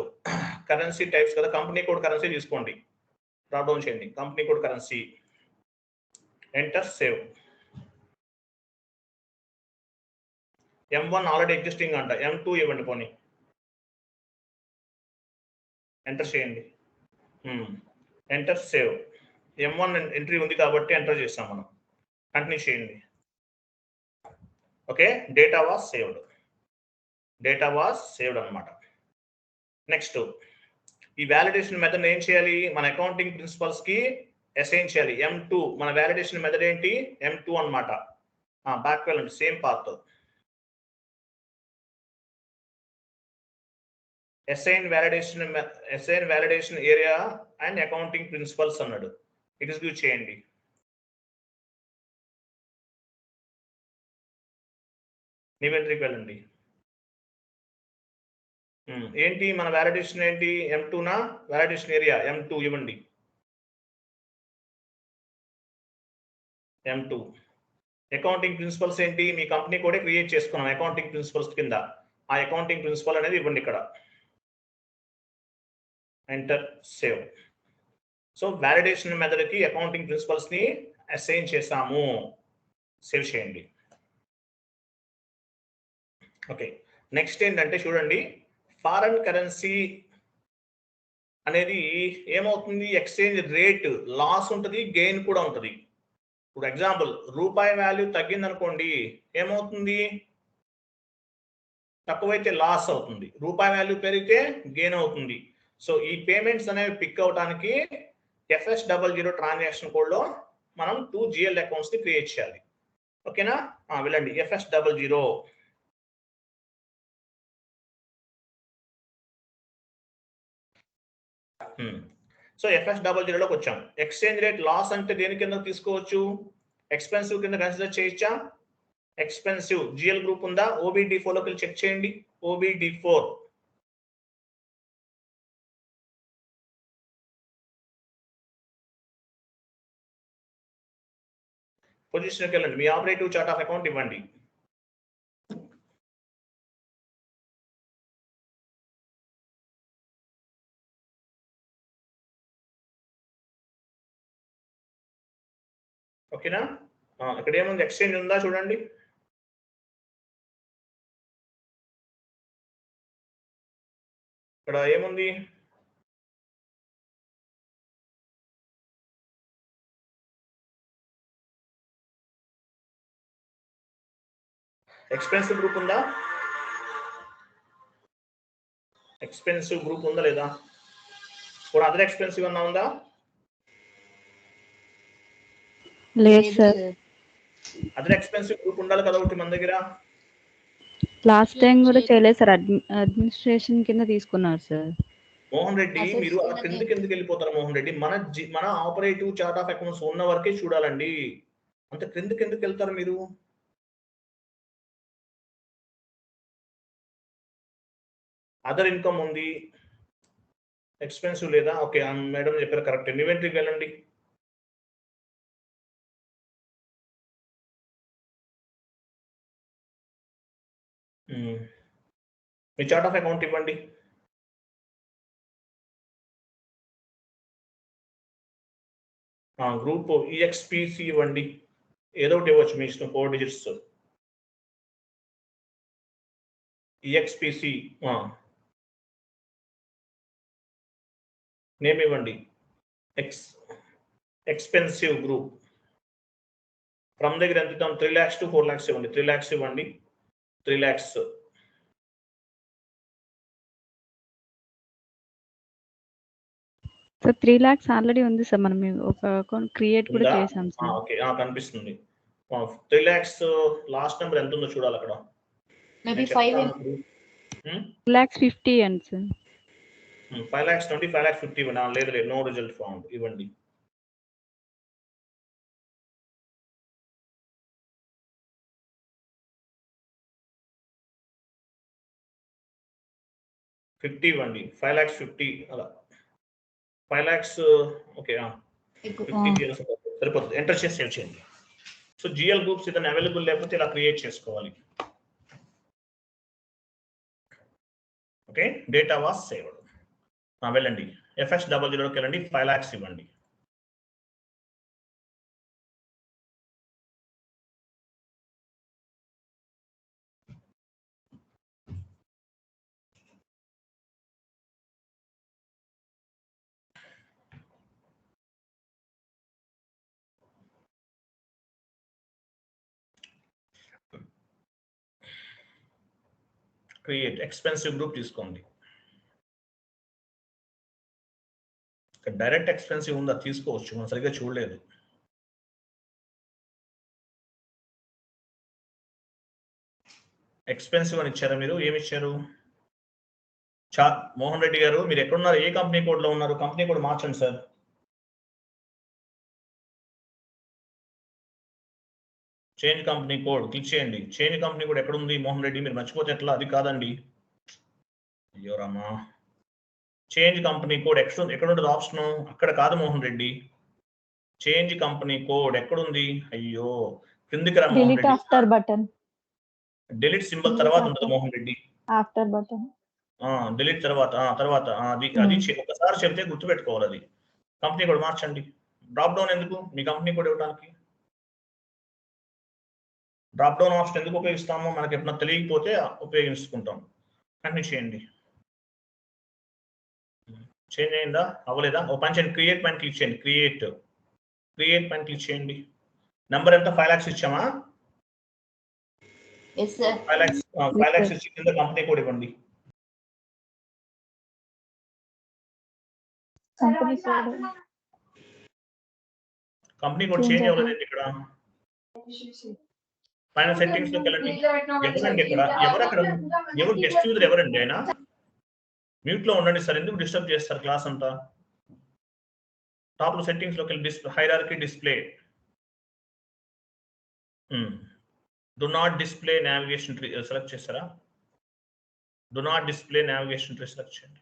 కరెన్సీ టైప్స్ కదా, కంపెనీ కోడ్ కరెన్సీ తీసుకోండి. డ్రాప్ డౌన్ చేయండి. Company code currency, enter save. M1 already existing అంట. M2 ఇవ్వండి పోనీ. ఎంటర్ చేయండి. Enter save. M1 ఎంట్రీ ఉంది కాబట్టి ఎంటర్ చేస్తాం మనం. కంటిన్యూ చేయండి. ఓకే, డేటా వాస్ సేవ్డ్ అనమాట. నెక్స్ట్ ఈ వ్యాలిడేషన్ మెథడ్ ఏం చేయాలి? మన అకౌంటింగ్ ప్రిన్సిపల్స్ కి అసైన్ చేయాలి. M2 మన వ్యాలిడేషన్ మెథడ్ ఏంటి? M2 అనమాట. బ్యాక్ వెళ్ళండి, same path. Assign validation area and accounting principles అన్నాడు. ఎగ్జిక్యూట్ చేయండి. ఇన్వెంటరీకి వెళ్ళండి. ఏంటి మన వాలిడేషన్ ఏంటి? M2 నా వాలిడేషన్ ఏరియా M2 ఇవ్వండి. M2 అకౌంటింగ్ ప్రిన్సిపల్స్ ఏంటి? మీ కంపెనీ కూడా క్రియేట్ చేసుకున్నాం అకౌంటింగ్ ప్రిన్సిపల్స్ కింద. ఆ అకౌంటింగ్ ప్రిన్సిపల్ అనేది ఇవ్వండి ఇక్కడ. Enter save. సో వాలిడేషన్ మెథడ్కి అకౌంటింగ్ ప్రిన్సిపల్స్ ని అసైన్ చేసాము. సేవ్ చేయండి. ఓకే, నెక్స్ట్ ఏంటంటే చూడండి, ఫారెన్ కరెన్సీ అనేది ఏమవుతుంది? ఎక్స్చేంజ్ రేట్ లాస్ ఉంటుంది, గెయిన్ కూడా ఉంటుంది. ఇప్పుడు ఎగ్జాంపుల్ రూపాయి వాల్యూ తగ్గింది అనుకోండి, ఏమవుతుంది? తక్కువైతే లాస్ అవుతుంది, రూపాయి వాల్యూ పెరిగితే గెయిన్ అవుతుంది. సో ఈ పేమెంట్స్ అనేవి పిక్ అవడానికి FS00 ట్రాన్సాక్షన్ కోడ్ లో మనం 2 GL అకౌంట్స్ ని క్రియేట్ చేయాలి. ఓకేనా? వెళ్ళండి FS00. సో FS00లోకి వచ్చాం. ఎక్స్చేంజ్ రేట్ లాస్ అంటే దేని కింద తీసుకోవచ్చు? ఎక్స్పెన్సివ్ కింద కన్సిడర్ చేయొచ్చా? ఎక్స్పెన్సివ్ GL గ్రూప్ ఉందా? OBD4 లోకి చెక్ చేయండి. OBD4 పొజిషన్కి వెళ్ళండి. మీ ఆపరేటివ్ చార్ట్ ఆఫ్ అకౌంట్ ఇవ్వండి. ఓకేనా? ఇక్కడ ఏముంది? ఎక్స్చేంజ్ ఉందా చూడండి. ఇక్కడ ఏముంది? ఎక్స్పెన్సివ్ గ్రూప్ ఉందా? ఎక్స్పెన్సివ్ గ్రూప్ ఉందా లేదా? కూడా అదర్ ఎక్స్పెన్సివ్ అన్నా ఉందా? లేదు సార్. అదర్ ఎక్స్పెన్సివ్ గ్రూప్ ఉండాలి కదా ఒకటి మన దగ్గర. లాస్ట్ టైం కూడా చేయలేదు సార్, అడ్మినిస్ట్రేషన్ కింద తీసుకున్నారు సార్. మోహన్ రెడ్డి, మీరు ఆ కిందకి ఎందుకు వెళ్ళిపోతారు మోహన్ రెడ్డి? మన ఆపరేటివ్ చార్ట్ ఆఫ్ అకౌంట్స్ ఉన్న వరకే చూడాలండి. అంత క్రిందకి ఎందుకు వెళ్తారు మీరు? అదర్ ఇన్కమ్ ఉంది, ఎక్స్పెన్సివ్ లేదా? ఓకే, మేడం చెప్పారు కరెక్ట్. ఇన్వెంటరీకి వెళ్ళండి. మీ చార్ట్ ఆఫ్ అకౌంట్ ఇవ్వండి. గ్రూప్ EXPC ఇవ్వండి. ఏదో ఒకటి ఇవ్వచ్చు, మీ ఇష్టం. 4 digits EXPC. నేమ్ ఇవ్వండి. Expensive group. ఫ్రమ్ దగ్గర ఎంత ఇద్దాం? 3 lakhs to 4 lakhs ఇవ్వండి. 3 lakhs ఇవ్వండి. 3 lakhs. సార్ 3 lakhs ఆల్రెడీ ఉంది సార్, మనం ఒక అకౌంట్ క్రియేట్ కూడా చేసాం సార్. ఓకే, కనిపిస్తుంది. 3 lakhs లాస్ట్ నెంబర్ ఎంత ఉందో చూడాలి అక్కడ. మేబీ 5 2,50,000 అండి సార్. 5,20,000 5,50,000 ఇవ్వండి. లేదు, నో రిజల్ట్ ఫౌండ్ ఇవ్వండి. $50 ఇవ్వండి. 5,50,000 అలా. 5 lakhs. ఓకే, 50 సరిపోతుంది. ఎంటర్ చేసి సేవ్ చేయండి. సో GL గ్రూప్స్ ఏదైనా అవైలబుల్ లేకపోతే ఇలా క్రియేట్ చేసుకోవాలి. Okay, data was saved. వెళ్ళండి FS00లోకి వెళ్ళండి. 5 lakhs ఇవ్వండి. క్రియేట్ ఎక్స్పెన్సివ్ గ్రూప్ తీసుకోండి. డైరెక్ట్ ఎక్స్పెన్సివ్ ఉందా? తీసుకోవచ్చు, మనం సరిగ్గా చూడలేదు. ఎక్స్పెన్సివ్ అని ఇచ్చారా మీరు? ఏమి ఇచ్చారు? మోహన్ రెడ్డి గారు, మీరు ఎక్కడున్నారు? ఏ కంపెనీ కోడ్ లో ఉన్నారు? కంపెనీ కోడ్ మార్చండి sir. Change company code click చేయండి. చేంజ్ కంపెనీ కోడ్ ఎక్కడ ఉంది మోహన్ రెడ్డి? మీరు మర్చిపోతే ఎట్లా? అది కాదండి. అయ్యో రామా, చేంజ్ కంపెనీ కోడ్ ఎక్కడ ఉంటుంది ఆప్షన్? అక్కడ కాదు Mohan Reddy, change company code ఎక్కడుంది? అయ్యో కిందికి రా Mohan delete Reddy. After button. Delete symbol తర్వాత ఉంటుంది Mohan Reddy. After button. Delete తర్వాత అది ఒకసారి చెప్తే గుర్తుపెట్టుకోవాలి. అది కంపెనీ కోడ్ మార్చండి. డ్రాప్ డౌన్ ఎందుకు? మీ కంపెనీ కోడ్ ఇవ్వడానికి డ్రాప్ డౌన్ ఆప్షన్ ఎందుకు ఉపయోగిస్తాము? మనకి ఎప్పుడన్నా తెలియకపోతే ఉపయోగించుకుంటాం. కంటిన్యూ చేయండి. చేంజ్ అయిందా? అవ్వలేదా? ఓ పని చేయండి, క్రియేట్ పైన క్లిక్ చేయండి. క్రియేట్ పైన క్లిక్ చేయండి. నెంబర్ ఎంత? 5 lakhs ఇచ్చామా? Yes sir. 5 lakhs ఇచ్చి కింద కంపెనీ కోడ్ ఇవ్వండి. కంపెనీ కోడ్ చేంజ్ అవ్వలేదు ఇక్కడ. పైన సెట్టింగ్స్ లోకి వెళ్ళండి. ఎవరండి ఇక్కడ? ఎవరు గెస్ట్ యూజర్ ఎవరండి? ఆయన మ్యూట్ లో ఉండండి సార్, ఎందుకు డిస్టర్బ్ చేస్తారు క్లాస్ అంతా? టాప్ లో సెట్టింగ్స్ లోకి వెళ్ళి hierarchy display, do not display navigation tree select చేస్తారా? Do not display navigation tree select చేయండి.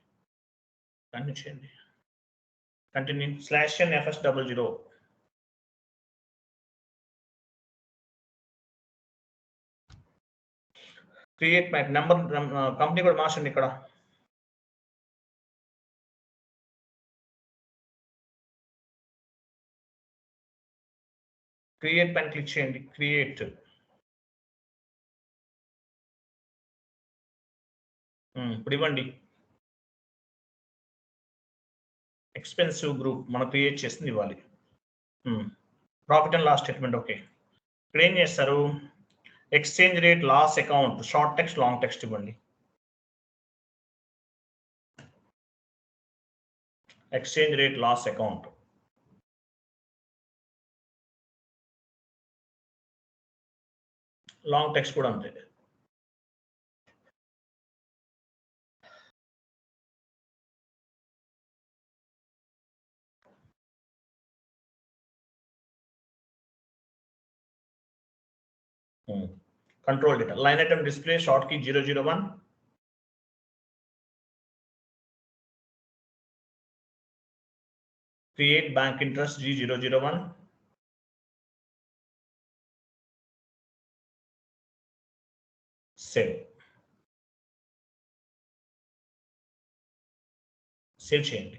కంటిన్యూ చేయండి. Continue /n/FS00. Create mac number company కూడా మార్చండి ఇక్కడ. క్రియేట్ పైన క్లిక్ చేయండి. క్రియేట్ ఇప్పుడు ఇవ్వండి. ఎక్స్పెన్సివ్ గ్రూప్ మనం క్రియేట్ చేసింది ఇవ్వాలి. Profit and loss statement. Okay, ఇక్కడ ఏం చేస్తారు? Exchange rate loss account, short text long text ఇవ్వండి. Exchange rate loss account, long text కూడా అంతే. Control data, line item display short key 001. Create bank interest G001. Save చేయండి.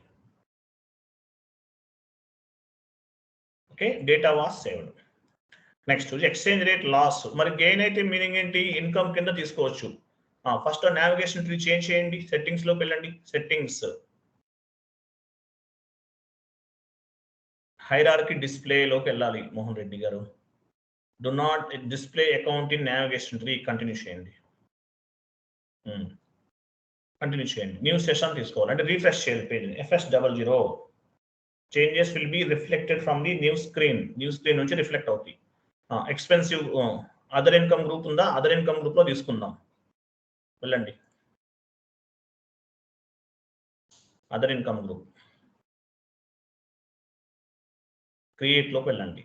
Okay, data was saved. Next exchange rate loss. మరి gain అయితే meaning ఏంటి? Income కింద తీసుకోవచ్చు. First navigation tree change చేయండి. Settings లోకి వెళ్ళండి. సెట్టింగ్స్, హైరార్కీ డిస్ప్లే లోకి వెళ్ళాలి మోహన్ రెడ్డి గారు. Do not display account in navigation tree. Continue చేయండి. న్యూ సెషన్ తీసుకోవాలి అంటే రీఫ్రెష్ చేయాలి page. FS00. Changes will be reflected from the new screen నుంచి రిఫ్లెక్ట్ అవుతాయి. ఎక్స్పెన్సివ్ అదర్ ఇన్కమ్ గ్రూప్ ఉందా? అదర్ ఇన్కమ్ గ్రూప్ లో తీసుకుందాం. వెళ్ళండి, అదర్ ఇన్కమ్ గ్రూప్ క్రియేట్ లోకి వెళ్ళండి.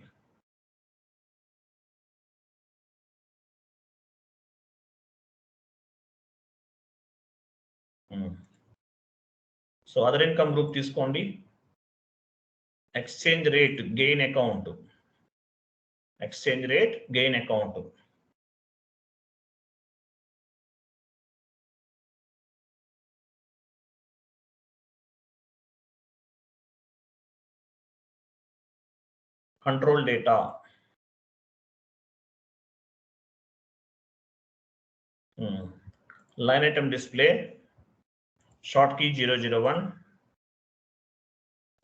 సో అదర్ ఇన్కమ్ గ్రూప్ తీసుకోండి. Exchange rate gain account, exchange rate gain account. Control data, line item display short key 001.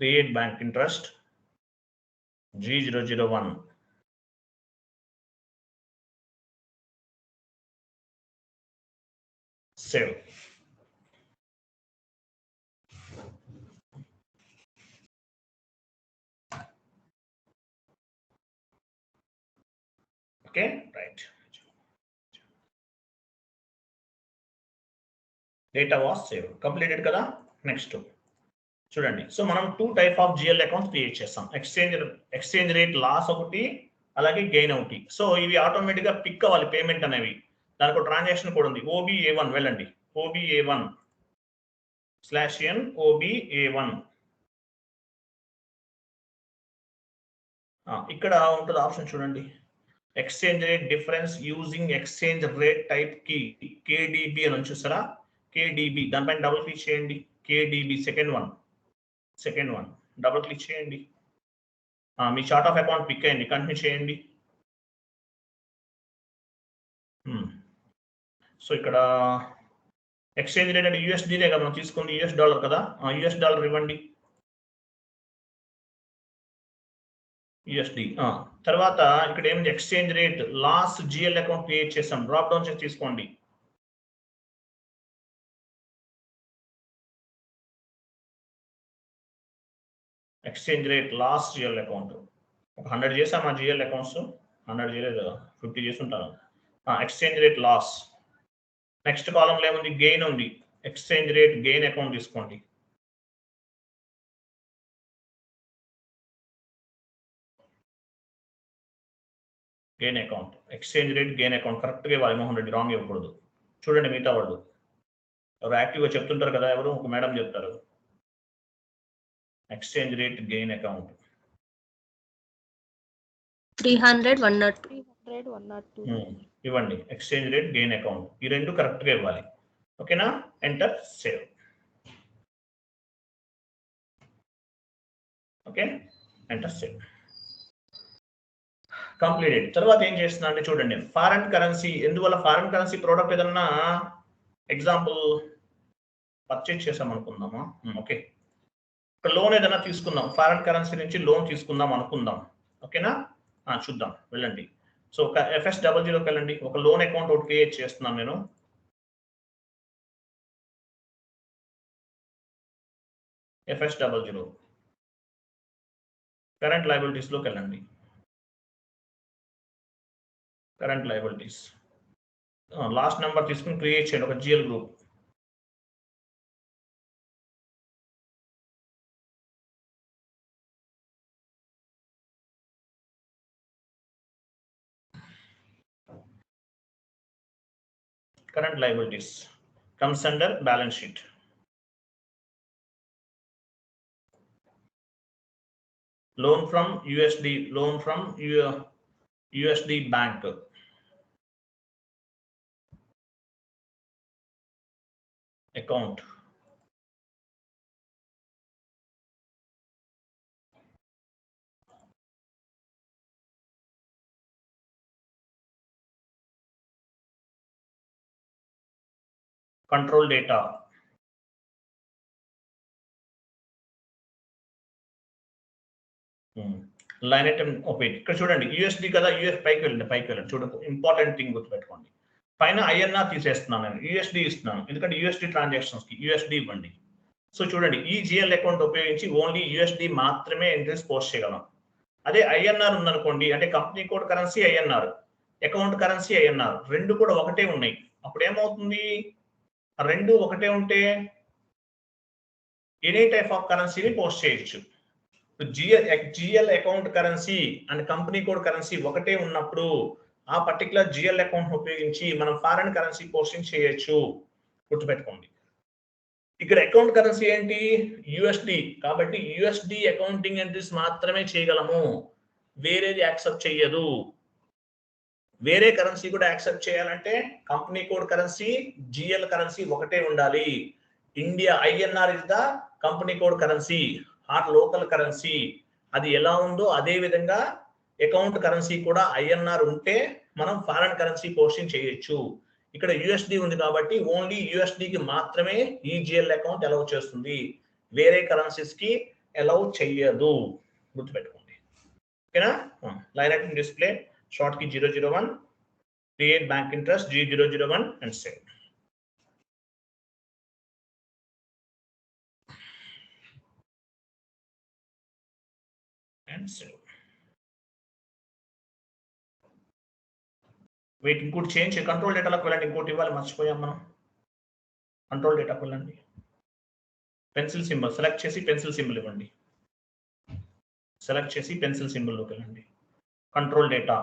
Create bank interest G001. Save. Okay, right. Data was save, completed కదా. Next చూడండి. So మనం 2 type of GL accounts create చేస్తాం. Exchange rate loss ఒకటి, అలాగే gain ఒకటి. So ఇవి automatic గా pick అవ్వాలి పేమెంట్ అనేవి. దానికి ఒక ట్రాన్సాక్షన్ కూడా ఉంది. OBA1 వెళ్ళండి. OBA1 /n OBA1. ఇక్కడ ఉంటుంది ఆప్షన్ చూడండి, exchange rate difference using exchange rate type కి KDB అని చూసారా, KDB దానిపైన డబుల్ క్లిక్ చేయండి. KDB second one double click చేయండి. మీ చార్ట్ ఆఫ్ అకౌంట్ పిక్ అయ్యింది, కంటిన్యూ చేయండి. సో ఇక్కడ ఎక్స్చేంజ్ రేట్ అంటే USDనే కదా మనం తీసుకుంది, US డాలర్ కదా, US డాలర్ ఇవ్వండి. USD. తర్వాత ఇక్కడ ఏమిటి, exchange rate last GL account create చేసాం, డ్రాప్ డౌన్ చేసి తీసుకోండి. Exchange rate last GL account ఒక 100 చేసాం ఆ GL అకౌంట్స్, 100 చేయలేదు కదా, 50 చేసి ఉంటాను. Exchange rate loss. నెక్స్ట్ కాలంలో ఏముంది, గెయిన్ ఉంది, ఎక్స్చేంజ్ రేట్ గెయిన్ అకౌంట్ తీసుకోండి. Gain account, exchange rate gain account కరెక్ట్గా ఇవ్వాలి, మోహన్ రెడ్డి రాంగ్ ఇవ్వకూడదు. చూడండి మిగతా వాళ్ళు ఎవరు యాక్టివ్గా చెప్తుంటారు కదా, ఎవరు ఒక మేడం చెప్తారు. ఎక్స్చేంజ్ రేట్ గెయిన్ అకౌంట్ 300 102 ఇవ్వండి. ఎక్స్చేంజ్ రేట్ గెయిన్ అకౌంట్ ఈ రెండు కరెక్ట్గా ఇవ్వాలి. ఓకేనా, enter save. Okay, enter save completed. తర్వాత ఏం చేస్తున్నా అంటే చూడండి, ఫారెన్ కరెన్సీ. ఎందువల్ల ఫారెన్ కరెన్సీ ప్రోడక్ట్ ఏదన్నా ఎగ్జాంపుల్ పర్చేజ్ చేసాం అనుకుందామా, ఓకే, ఒక లోన్ ఏదైనా తీసుకుందాం, ఫారెన్ కరెన్సీ నుంచి లోన్ తీసుకుందాం అనుకుందాం. ఓకేనా, చూద్దాం, వెళ్ళండి. సో ఒక FS00కి వెళ్ళండి. ఒక లోన్ అకౌంట్ ఒకటి క్రియేట్ చేస్తున్నాను నేను. FS00 కరెంట్ లయబిలిటీస్లోకి వెళ్ళండి. కరెంట్ లయబిలిటీస్ లాస్ట్ నెంబర్ తీసుకుని క్రియేట్ చేయండి ఒక GL group. Current liabilities comes under balance sheet. Loan from USD, loan from USD bank. Account. Control data. Line item open. ఇక్కడ చూడండి USD కదా, US పైకి వెళ్ళండి చూడండి, ఇంపార్టెంట్ థింగ్ గుర్తుపెట్టుకోండి. పైన INR తీసేస్తున్నాను నేను, USD ఇస్తున్నాను, ఎందుకంటే USD ట్రాన్సాక్షన్స్ కి USD ఇవ్వండి. సో చూడండి, ఈ GL అకౌంట్ ఉపయోగించి ఓన్లీ USD మాత్రమే ఎంట్రీస్ పోస్ట్ చేయగలం. అదే INR ఉందనుకోండి, అంటే company code currency INR, account currency INR, రెండు కూడా ఒకటే ఉన్నాయి. అప్పుడు ఏమవుతుంది, రెండు ఒకటే ఉంటే ఎనీ టైప్ ఆఫ్ కరెన్సీని పోస్ట్ చేయొచ్చు. GL account currency and company code currency ఒకటే ఉన్నప్పుడు ఆ పర్టికులర్ GL అకౌంట్ ఉపయోగించి మనం ఫారెన్ కరెన్సీ పోస్టింగ్ చేయొచ్చు, గుర్తుపెట్టుకోండి. ఇక్కడ అకౌంట్ కరెన్సీ ఏంటి, USD, కాబట్టి USD అకౌంటింగ్ ఎంట్రీస్ మాత్రమే చేయగలము, వేరేది యాక్సెప్ట్ చేయదు. వేరే కరెన్సీ కూడా యాక్సెప్ట్ చేయాలంటే company code currency GL currency ఒకటే ఉండాలి. India INR is the company code currency or local currency. అది ఎలా ఉందో అదే విధంగా అకౌంట్ కరెన్సీ కూడా INR ఉంటే మనం ఫారెన్ కరెన్సీ పోస్టింగ్ చేయొచ్చు. ఇక్కడ USD ఉంది కాబట్టి ఓన్లీ USD కి మాత్రమే ఈ GL అకౌంట్ అలౌ చేస్తుంది, వేరే కరెన్సీస్ కి అలౌ చెయ్యదు, గుర్తుపెట్టుకోండి. ఓకేనా, లైన్ ఐటమ్ డిస్ప్లే షార్ట్ కి 001, create bank interest G001 and save. And save. Wait, ఇంకోటి చేంజ్ కంట్రోల్ డేటాలోకి వెళ్ళండి, ఇంకోటి ఇవ్వాలి మర్చిపోయాం మనం. కంట్రోల్ డేటాకి వెళ్ళండి, పెన్సిల్ సింబల్ సెలెక్ట్ చేసి పెన్సిల్ సింబల్ ఇవ్వండి. సెలెక్ట్ చేసి పెన్సిల్ సింబల్లోకి వెళ్ళండి. కంట్రోల్ డేటా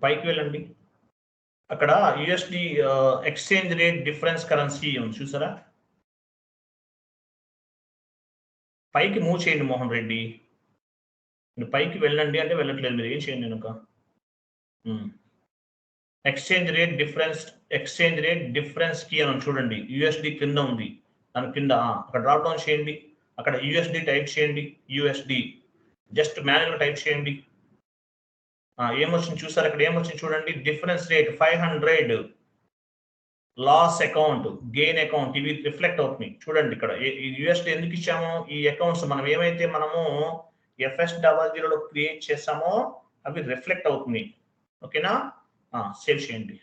పైకి వెళ్ళండి, అక్కడ USD exchange rate difference currency ఉంది చూసారా, పైకి మూవ్ చేయండి మోహన్ రెడ్డి, పైకి వెళ్ళండి అంటే వెళ్ళట్లేదు, మీరు ఏం చేయండి నేను ఎక్స్చేంజ్ రేట్ డిఫరెన్స్ కి అని చూడండి, యుఎస్డి కింద ఉంది, దాని కింద అక్కడ డ్రాప్ డౌన్ చేయండి, అక్కడ యుఎస్డి టైప్ చేయండి, యుఎస్డి జస్ట్ మాన్యువల్ టైప్ చేయండి, ఏమొచ్చింది చూసారు, అక్కడ ఏమొచ్చింది చూడండి, difference rate 500, loss account, gain account, ఇవి రిఫ్లెక్ట్ అవుతుంది చూడండి. ఇక్కడ యుఎస్డి ఎందుకు ఇచ్చాము, ఈ అకౌంట్స్ మనం ఏమైతే మనము FS00లో క్రియేట్ చేసామో అవి రిఫ్లెక్ట్ అవుతుంది. ఓకేనా, సేవ్ చేయండి,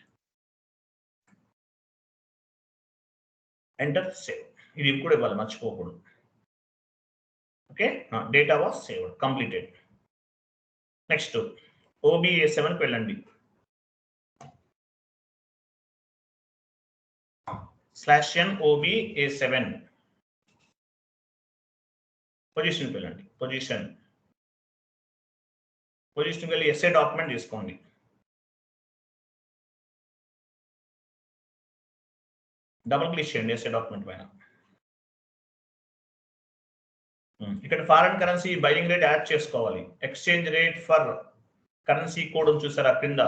ఎంటర్ సేవ్, ఇది కూడా ఇవ్వాలి మర్చిపోకూడదు. Okay, data was saved, completed. Next OBA7కి వెళ్ళండి, /n OBA7 పొజిషన్కి వెళ్ళండి, పొజిషన్ వెళ్ళి ఎస్ఏ డాక్యుమెంట్ తీసుకోండి, డబుల్ క్లిక్ చేయండి ఎస్ఏ డాక్యుమెంట్ పైన. ఇక్కడ foreign currency buying rate add చేసుకోవాలి, exchange rate for currency code చూసారా కింద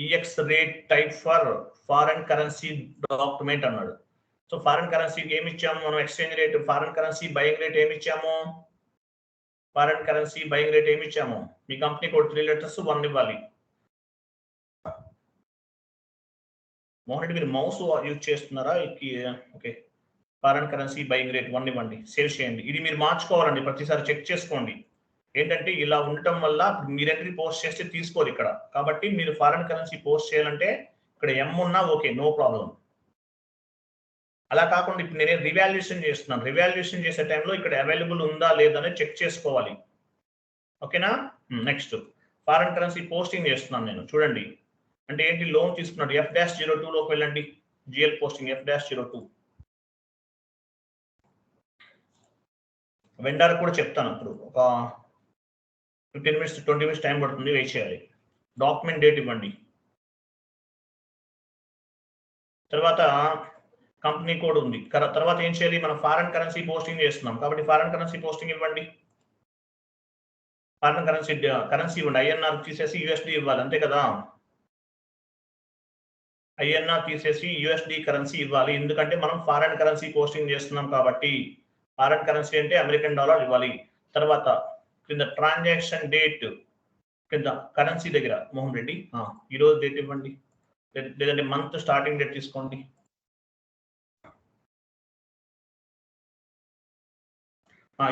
EX rate type for foreign currency document అన్నాడు. సో ఫారెన్ కరెన్సీకి ఏమి ఇచ్చాము మనం, exchange rate, foreign currency buying rate ఏమి ఇచ్చాము, మీ కంపెనీ కోడ్ 3 letters 1 ఇవ్వాలి. మోహన్ రెడ్డి మీరు మౌస్ యూజ్ చేస్తున్నారా? Okay, foreign currency buying rate 1 ఇవ్వండి, సేవ్ చేయండి. ఇది మీరు మార్చుకోవాలండి, ప్రతిసారి చెక్ చేసుకోండి. ఏంటంటే ఇలా ఉండటం వల్ల మీరు ఎంట్రీ పోస్ట్ చేస్తే తీసుకోరు ఇక్కడ, కాబట్టి మీరు ఫారెన్ కరెన్సీ పోస్ట్ చేయాలంటే ఇక్కడ M ఉన్నా ఓకే, నో ప్రాబ్లం. అలా కాకుండా ఇప్పుడు నేనే రివాల్యూషన్ చేస్తున్నాను, రివాల్యూషన్ చేసే టైంలో ఇక్కడ అవైలబుల్ ఉందా లేదా అని చెక్ చేసుకోవాలి. ఓకేనా, నెక్స్ట్ ఫారెన్ కరెన్సీ పోస్టింగ్ చేస్తున్నాను నేను, చూడండి. అంటే ఏంటి, లోన్ తీసుకున్నాడు, F-02లోకి వెళ్ళండి, GL పోస్టింగ్ F-02. వెండర్ కూడా చెప్తాను, ఇప్పుడు ఒక 15 minutes 20 minutes టైం పడుతుంది, వెయిట్ చేయాలి. డాక్యుమెంట్ డేట్ ఇవ్వండి, తర్వాత కంపెనీ కోడ్ ఉంది, తర్వాత ఏం చేయాలి, మనం ఫారెన్ కరెన్సీ పోస్టింగ్ చేస్తున్నాం కాబట్టి ఫారెన్ కరెన్సీ పోస్టింగ్ ఇవ్వండి, ఫారెన్ కరెన్సీ ఇవ్వండి, INR తీసేసి USD ఇవ్వాలి, అంతే కదా. INR తీసేసి USD కరెన్సీ ఇవ్వాలి, ఎందుకంటే మనం ఫారెన్ కరెన్సీ పోస్టింగ్ చేస్తున్నాం కాబట్టి. ఫారెన్ కరెన్సీ అంటే అమెరికన్ డాలర్ ఇవ్వాలి. తర్వాత కింద ట్రాన్సాక్షన్ డేట్ కింద కరెన్సీ దగ్గర మోహన్ రెడ్డి ఈరోజు డేట్ ఇవ్వండి, లేదంటే మంత్ స్టార్టింగ్ డేట్ తీసుకోండి.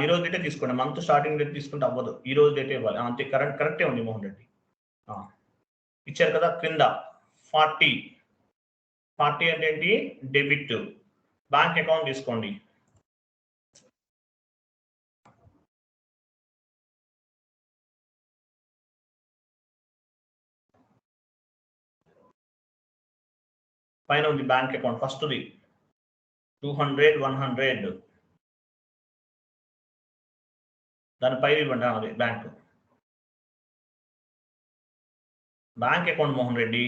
ఈరోజు డేటే తీసుకోండి, మంత్ స్టార్టింగ్ డేట్ తీసుకుంటే అవ్వదు, ఈరోజు డేటే ఇవ్వాలి, అంతే. కరెక్టే ఉంది మోహన్ రెడ్డి, ఇచ్చారు కదా. కింద 40 అంటే ఏంటి, డెబిట్, బ్యాంక్ అకౌంట్ తీసుకోండి. పైన ఉంది బ్యాంక్ అకౌంట్, ఫస్ట్ది 200 100, దానిపై ఇవ్వండి, అదే bank account Mohan Reddy.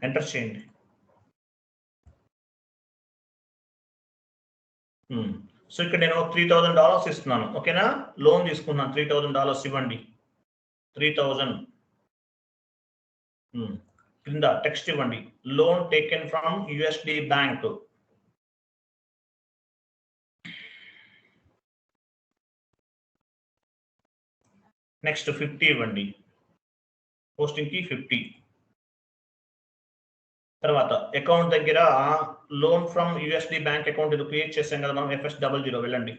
Enter చేయండి. సో ఇక్కడ నేను $3,000 ఇస్తున్నాను, ఓకేనా. లోన్ తీసుకున్నాను, $3,000 ఇవ్వండి, 3000. కింద టెక్స్ట్ ఇవ్వండి, loan taken from USD bank. Next 50 ఇవ్వండి, పోస్టింగ్ కి 50. తర్వాత అకౌంట్ దగ్గర loan from USD bank account ఇది క్రియేట్ చేసాం కదా మనం, FS00 వెళ్ళండి.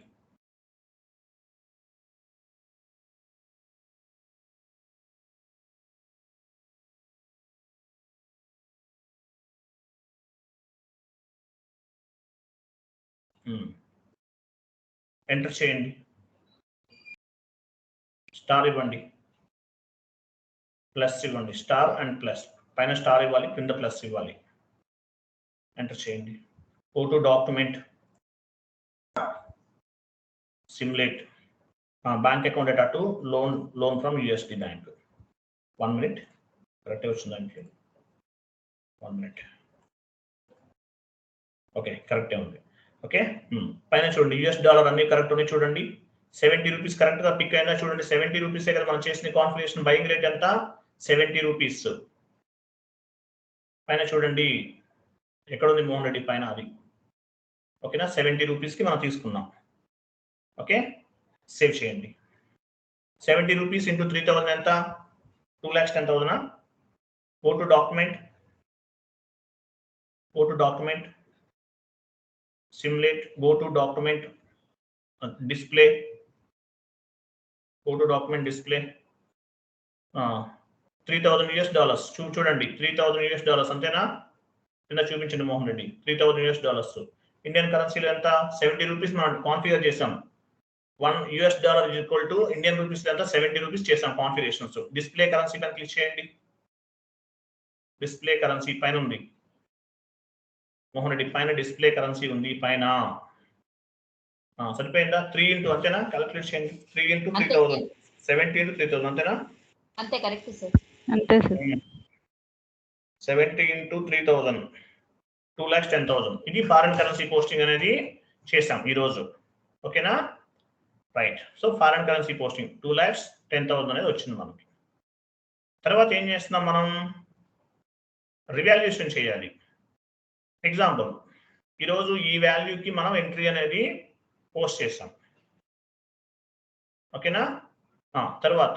ఎంటర్ చేయండి, స్టార్ ఇవ్వండి, ప్లస్ ఇవ్వండి, స్టార్ అండ్ ప్లస్, పైన స్టార్ ఇవ్వాలి, కింద ప్లస్ ఇవ్వాలి. ఎంటర్ చేయండి. Photo document simulate bank account data to loan from USD bank. 1 minute, కరెక్టే వచ్చిందండి. 1 minute. ఓకే, కరెక్టే ఉంది. ఓకే, పైన చూడండి యూఎస్ డాలర్ అన్ని కరెక్ట్ ఉన్నాయి చూడండి. 70 రూపీస్ కరెక్ట్ గా పిక్ అయినా చూడండి. 70 రూపీసే కదా మనం చేసిన కాన్ఫిగరేషన్. బయింగ్ రేట్ ఎంత? 70 రూపీస్. పైన చూడండి ఎక్కడ ఉంది మోహన్ రెడ్డి పైన, అది ఓకేనా. 70 రూపీస్ కి మనం తీసుకున్నాం. ఓకే, సేవ్ చేయండి. 70 రూపీస్ ఇంటూ 3000 ఎంత? 2,10,000. Go to document, simulate, go to document, display, go to document display. 3,000 US dollars. చూడండి 3,000 US dollars అంతేనా? కింద చూపించండి Mohan Reddy. 3,000 US dollars. Indian కరెన్సీలో ఎంత? 70 రూపీస్ మనం కాన్ఫిగర్ చేసాం. $1 US is equal to Indian rupees ఎంత? 70 రూపీస్ చేసాం కాన్ఫిగరేషన్స్. డిస్ప్లే కరెన్సీ పైన క్లిక్ చేయండి. డిస్ప్లే కరెన్సీ పైన ఉంది మోహన్ రెడ్డి, పైన డిస్ప్లే కరెన్సీ ఉంది పైన. సరిపోయిందా? 3 ఇంటూ అంతేనా? క్యాలిక్యులేట్ చేయండి. 3 ఇంటూ 3,000, 70 ఇంటూ 3,000 అంతేనా? అంతే, కరెక్ట్ సార్. అంతే సార్. 70 ఇంటూ 3,000, 2,10,000. ఇది ఫారెన్ కరెన్సీ పోస్టింగ్ అనేది చేసాం ఈరోజు. ఓకేనా? Right. So foreign currency posting 2,10,000 అనేది వచ్చింది మనకి. తర్వాత ఏం చేస్తున్నాం మనం? రివాల్యూషన్ చేయాలి. ఎగ్జాంపుల్, ఈరోజు ఈ వాల్యూకి మనం ఎంట్రీ అనేది పోస్ట్ చేసాం. ఓకేనా? తర్వాత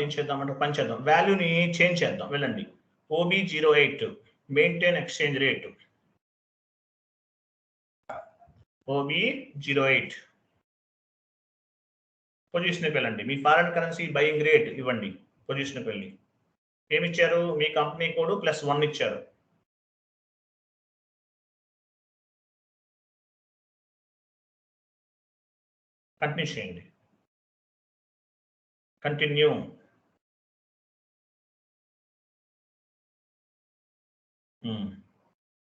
ఏం చేద్దామంటే పని చేద్దాం. వాల్యూని చేంజ్ చేద్దాం. వెళ్ళండి OB08 maintain exchange rate. OB08 పొజిషన్కి వెళ్ళండి. మీ ఫారెన్ కరెన్సీ బయింగ్ రేట్ ఇవ్వండి. పొజిషన్కి వెళ్ళి ఏమి ఇచ్చారు? మీ కంపెనీ కోడ్ +1 ఇచ్చారు. కంటిన్యూ చేయండి. కంటిన్యూ.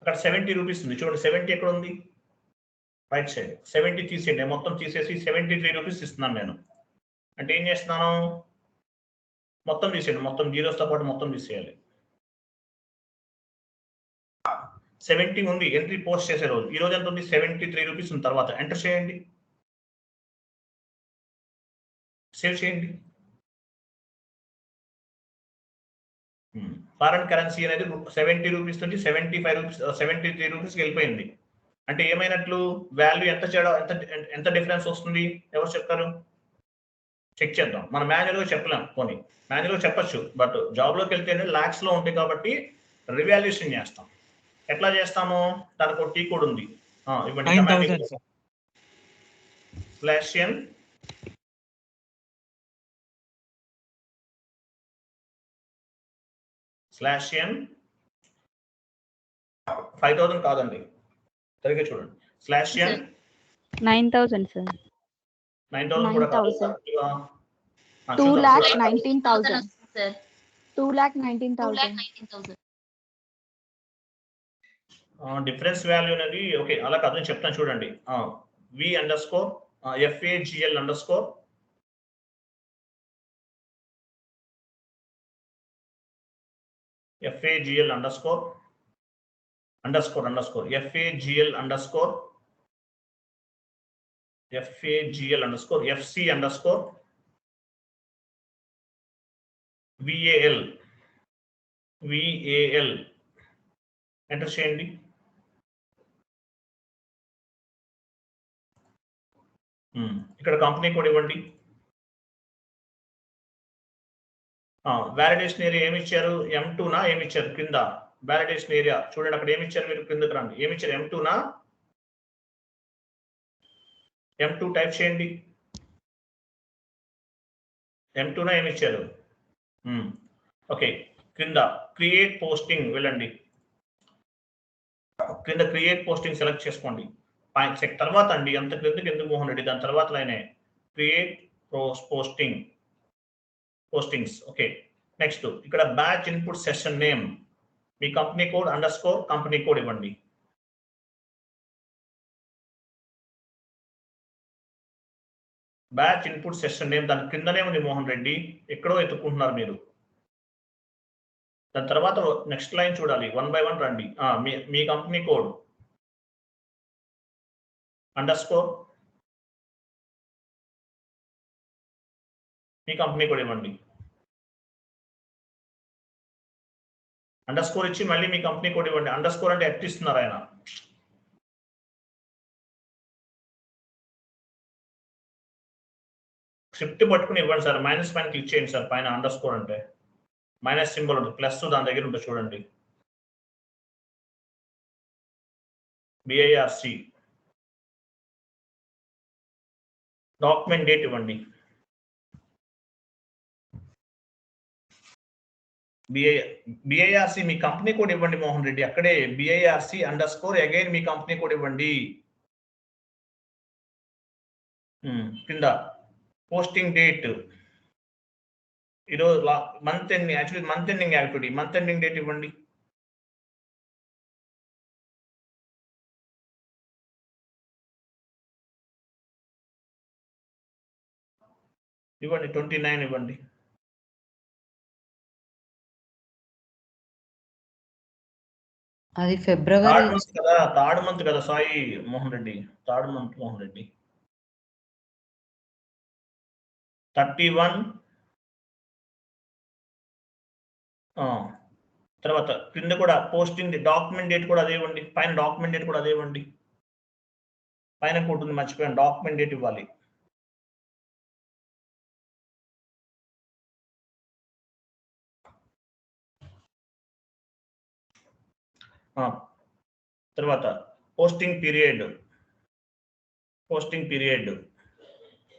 అక్కడ 70 రూపీస్ ఉంది చూడండి. 70 ఎక్కడ ఉంది? Right side. 70 తీసేయండి. మొత్తం తీసేసి 73 రూపీస్ ఇస్తున్నాను నేను. అంటే ఏం చేస్తున్నాను? మొత్తం తీసేయండి. మొత్తం జీరోస్తో పాటు మొత్తం తీసేయాలి. 70 ఉంది ఎంట్రీ పోస్ట్ చేసే రోజు. ఈ రోజు ఎంత ఉంది? 73 రూపీస్ ఉంది. తర్వాత ఎంటర్ చేయండి. సేవ్ చేయండి. ఫారెన్ కరెన్సీ అనేది 70 రూపీస్ నుంచి 75 రూపీస్ 73 రూపీస్కి వెళ్ళిపోయింది. అంటే ఏమైనట్లు? వాల్యూ ఎంత డిఫరెన్స్ వస్తుంది? ఎవరు చెప్తారు? చెక్ చేద్దాం. మనం మాన్యువల్గా చెప్పలేం. పోనీ మాన్యువల్గా చెప్పచ్చు, బట్ జాబ్లోకి వెళ్తేనే లాక్స్లో ఉంటాయి కాబట్టి రివాల్యూషన్ చేస్తాం. ఎట్లా చేస్తాము? దానికి ఒక టీ కోడ్ ఉంది. ఇవ్వండి. /n /n 5,000 కాదండి, సరిగ్గా చూడండి. /n 9,000 sir. 9,000 కూడా కాదు. 2,19,000. సార్ 2,19,000. డిఫరెన్స్ వాల్యూ అనేది ఓకే అలా కాదు, నేను చెప్తాను చూడండి. VAL ఎంటర్ చేయండి. ఇక్కడ కంపెనీ కోడ్ ఇవ్వండి. వ్యాలిడేషన్ ఏరియా ఏమి ఇచ్చారు? M2నా ఏమి ఇచ్చారు? కింద వ్యాలిడేషన్ ఏరియా చూడండి. అక్కడ ఏమి ఇచ్చారు? మీరు కిందకి రండి. ఏమి ఇచ్చారు? M2నా? M2 టైప్ చేయండి. M2నా ఏమి ఇచ్చారు? ఓకే, క్రింద క్రియేట్ పోస్టింగ్ వెళ్ళండి. క్రింద క్రియేట్ పోస్టింగ్ సెలెక్ట్ చేసుకోండి. తర్వాత అండి అంత క్రిందకి ఎందుకు మోహన్ రెడ్డి? దాని తర్వాత లైనే క్రియేట్ పోస్టింగ్స్. ఓకే, నెక్స్ట్ ఇక్కడ బ్యాచ్ ఇన్పుట్ సెషన్ నేమ్ మీ కంపెనీ కోడ్ _ కంపెనీ కోడ్ ఇవ్వండి. బ్యాచ్ ఇన్పుట్ సెషన్ నేమ్ దాని కిందనే ఉంది మోహన్ రెడ్డి, ఎక్కడో ఎత్తుకుంటున్నారు మీరు. దాని తర్వాత నెక్స్ట్ లైన్ చూడాలి, 1 by 1 రండి. మీ కంపెనీ కోడ్ అండర్స్కోర్ మీ కంపెనీ కోడ్ ఇవ్వండి. అండర్స్కోర్ ఇచ్చి మళ్ళీ మీ కంపెనీ కోడ్ ఇవ్వండి. అండర్స్కోర్ అంటే ఎట్ ఇస్తున్నారు ఆయన. స్క్రిప్ట్ పట్టుకుని ఇవ్వండి సార్. మైనస్ పైన క్లిక్ చేయండి సార్. పైన అండర్స్కోర్ అంటే మైనస్ సింబల్ ఉంటుంది, ప్లస్ దాని దగ్గర ఉంటుంది చూడండి. BIRC డాక్యుమెంట్ డేట్ ఇవ్వండి. BIRC మీ కంపెనీ కోడ్ ఇవ్వండి మోహన్ రెడ్డి. అక్కడే BIRC అండర్స్కోర్ అగైన్ మీ కంపెనీ కోడ్ ఇవ్వండి. కింద పోస్టింగ్ డేట్ ఈరోజు month ending, actually month ending activity, month ending date ఇవ్వండి. ఇవ్వండి 29 ఇవ్వండి. అది ఫిబ్రవరి థర్డ్ మంత్ కదా సాయి మోహన్ రెడ్డి, థర్డ్ మంత్ మోహన్ రెడ్డి. 31 తర్వాత కింద కూడా పోస్టింగ్ డాక్యుమెంట్ డేట్ కూడా అదే ఇవ్వండి. పైన డాక్యుమెంట్ డేట్ కూడా అదే ఇవ్వండి. పైన ఉంటుంది మర్చిపోయాను, డాక్యుమెంట్ డేట్ ఇవ్వాలి. తర్వాత పోస్టింగ్ పీరియడ్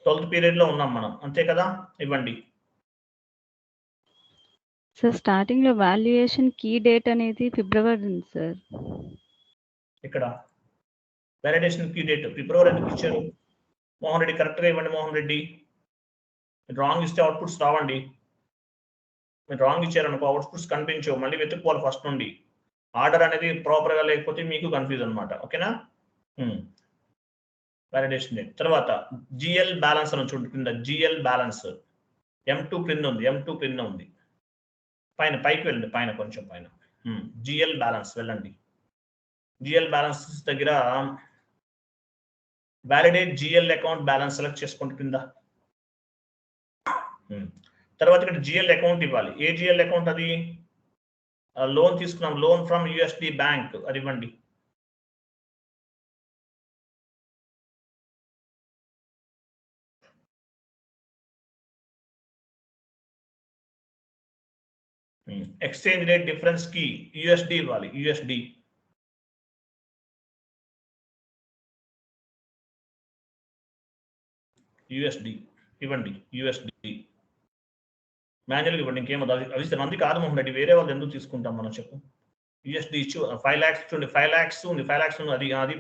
12th పీరియడ్ లో ఉన్నాం మనం, అంతే కదా? ఇవ్వండి. సార్ స్టార్టింగ్ లో వాల్యుయేషన్ కీ డేట్ అనేది ఫిబ్రవరి ఉంది సార్. ఇక్కడ వాలిడేషన్ కీ డేట్ ఫిబ్రవరి ఎందుకు ఇచ్చారు మోహన్ రెడ్డి? కరెక్ట్ గా ఇవ్వండి మోహన్ రెడ్డి. రాంగ్ ఇస్తే అవుట్పుట్స్ రావండి. మీరు రాంగ్ ఇచ్చారనుకో అవుట్పుట్స్ కనిపించవు, మళ్ళీ వెతుక్కోవాలి ఫస్ట్ నుండి. ఆర్డర్ అనేది ప్రాపర్ గా లేకపోతే మీకు కన్ఫ్యూజ్ అనమాట. ఓకేనా? Validation date. తర్వాత GL బ్యాలెన్స్ అని చూడండి కింద. GL బ్యాలెన్స్ M2 క్రింద ఉంది. పైకి వెళ్ళండి, పైన కొంచెం పైన GL బ్యాలెన్స్ వెళ్ళండి. GL బ్యాలెన్స్ దగ్గర validate GL account balance select చేసుకోండి కింద. తర్వాత ఇక్కడ GL అకౌంట్ ఇవ్వాలి. ఏ GL అకౌంట్ అది? లోన్ తీసుకున్నాం, లోన్ ఫ్రమ్ USD బ్యాంక్, అది ఇవ్వండి. ఎక్స్చేంజ్ రేట్ డిఫరెన్స్ కి USD ఇవ్వాలి. USD ఇవ్వండి. USD మాన్యువల్గా ఇవ్వండి. ఇంకేమో అది మంది కాదు మోహన్ రెడ్డి, వేరే వాళ్ళు ఎందుకు తీసుకుంటాం మనం చెప్పు. USD ఇచ్చు 5 lakhs చూడండి, 5 lakhs ఉంది, 5 lakhs ఉంది. అది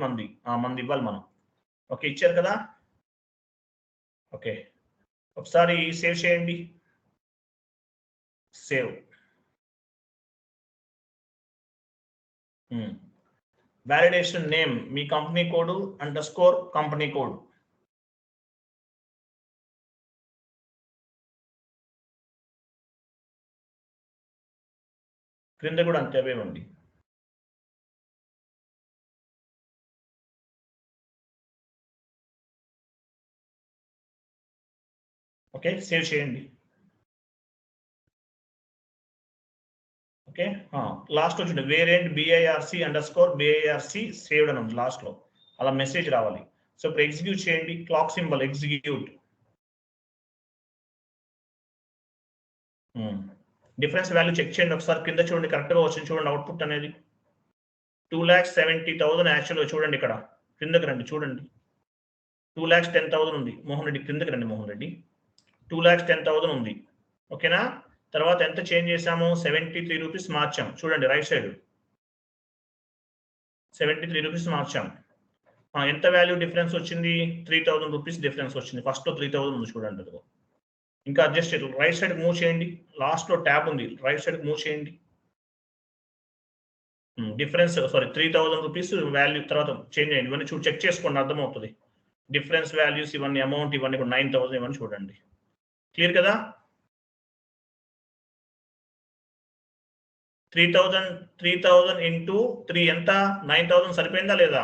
మంది ఇవ్వాలి మనం. ఓకే, ఇచ్చారు కదా? ఓకే, ఒకసారి సేవ్ చేయండి. సేవ్. వాలిడేషన్ నేమ్ మీ company code underscore company code. క్రింద కూడా అంతే అవేమండి. ఓకే, సేవ్ చేయండి. ఓకే, లాస్ట్ వచ్చింది variant BIRC underscore BIRC saved అని ఉంది లాస్ట్ లో, అలా మెసేజ్ రావాలి. సో ఇప్పుడు ఎగ్జిక్యూట్ చేయండి. Clock symbol execute. Difference value check చేయండి ఒకసారి. కింద చూడండి, కరెక్ట్ గా వచ్చింది చూడండి అవుట్పుట్ అనేది. 2,70,000 యాక్చువల్గా చూడండి. ఇక్కడ కిందకి రండి చూడండి, 2,10,000 ఉంది. మోహన్ రెడ్డి కిందకి రండి మోహన్ రెడ్డి. 2,10,000 ఉంది. ఓకేనా? తర్వాత ఎంత చేంజ్ చేసాము? 73 రూపీస్ మార్చాం. చూడండి రైట్ సైడ్ 73 రూపీస్ మార్చాం. ఎంత వాల్యూ డిఫరెన్స్ వచ్చింది? 3,000 రూపీస్ డిఫరెన్స్ వచ్చింది. ఫస్ట్ లో 3,000 ఉంది చూడండి. అదిగో ఇంకా అడ్జస్ట్ చేయాలి. రైట్ సైడ్ మూవ్ చేయండి. లాస్ట్ లో ట్యాబ్ ఉంది, రైట్ సైడ్ మూవ్ చేయండి. డిఫరెన్స్ 3,000 రూపీస్ వాల్యూ తర్వాత చేంజ్ అయ్యింది. ఇవన్నీ చెక్ చేసుకోండి, అర్థమవుతుంది. డిఫరెన్స్ వాల్యూస్ ఇవన్నీ అమౌంట్ ఇవన్నీ ఇప్పుడు 9,000 ఇవన్నీ చూడండి. క్లియర్ కదా? 3,000 ఇంటూ 3 ఎంత? 9,000 సరిపోయిందా లేదా?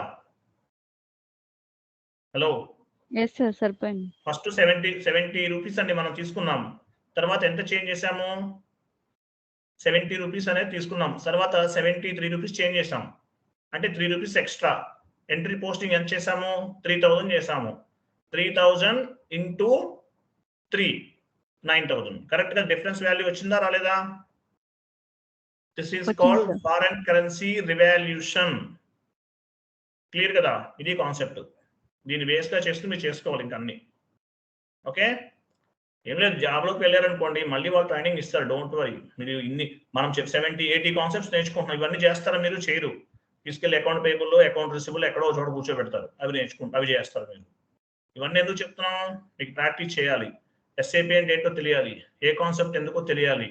హలో, ఎస్ సార్ సరిపోయింది. ఫస్ట్ 70 రూపీస్ అండి మనం తీసుకున్నాం. తర్వాత ఎంత చేంజ్ చేసాము? 70 రూపీస్ అనేది తీసుకున్నాం. తర్వాత 73 రూపీస్ చేంజ్ చేసాం. అంటే 3 రూపీస్ ఎక్స్ట్రా. ఎంట్రీ పోస్టింగ్ ఎంత చేసాము? 3,000 చేసాము. 3,000 ఇంటూ 3 9,000. కరెక్ట్ గా డిఫరెన్స్ వాల్యూ వచ్చిందా రాలేదా? This is called foreign currency revaluation. Clear కదా? ఇది కాన్సెప్ట్. దీన్ని బేస్ గా చేసుకుని మీరు చేసుకోవాలి ఇంకా అన్ని. ఓకే, ఏం లేదు, జాబ్లోకి వెళ్ళారనుకోండి మళ్ళీ వాళ్ళు ట్రైనింగ్ ఇస్తారు. Don't worry. మీరు ఇన్ని మనం 70-80 కాన్సెప్ట్స్ నేర్చుకుంటున్నాం. ఇవన్నీ చేస్తారా మీరు? చేయరు. తీసుకెళ్ళి అకౌంట్ పేబుల్, అకౌంట్ రిసిబుల్ ఎక్కడో చోట కూర్చోబెడతారు. అవి చేస్తారు మీరు. ఇవన్నీ ఎందుకు చెప్తున్నాం? మీకు ప్రాక్టీస్ చేయాలి. ఎస్ఏపీ అంటే ఏంటో తెలియాలి, ఏ కాన్సెప్ట్ ఎందుకో తెలియాలి.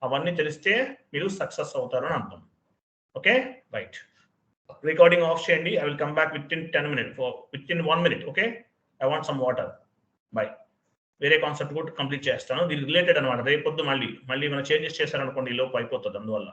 అవన్నీ తెలిస్తే మీరు సక్సెస్ అవుతారు అని అర్థం. Okay, right. రికార్డింగ్ ఆఫ్ చేయండి. I will come back within 10 minutes, within 1 minute. Okay, I want some water. By. వేరే కాన్సెప్ట్ కూడా కంప్లీట్ చేస్తాను. దీనికి రిలేటెడ్ అనమాట. రేపొద్దు మళ్ళీ మనం చేంజెస్ చేశారనుకోండి, ఈ లోపు అయిపోతుంది అందువల్ల.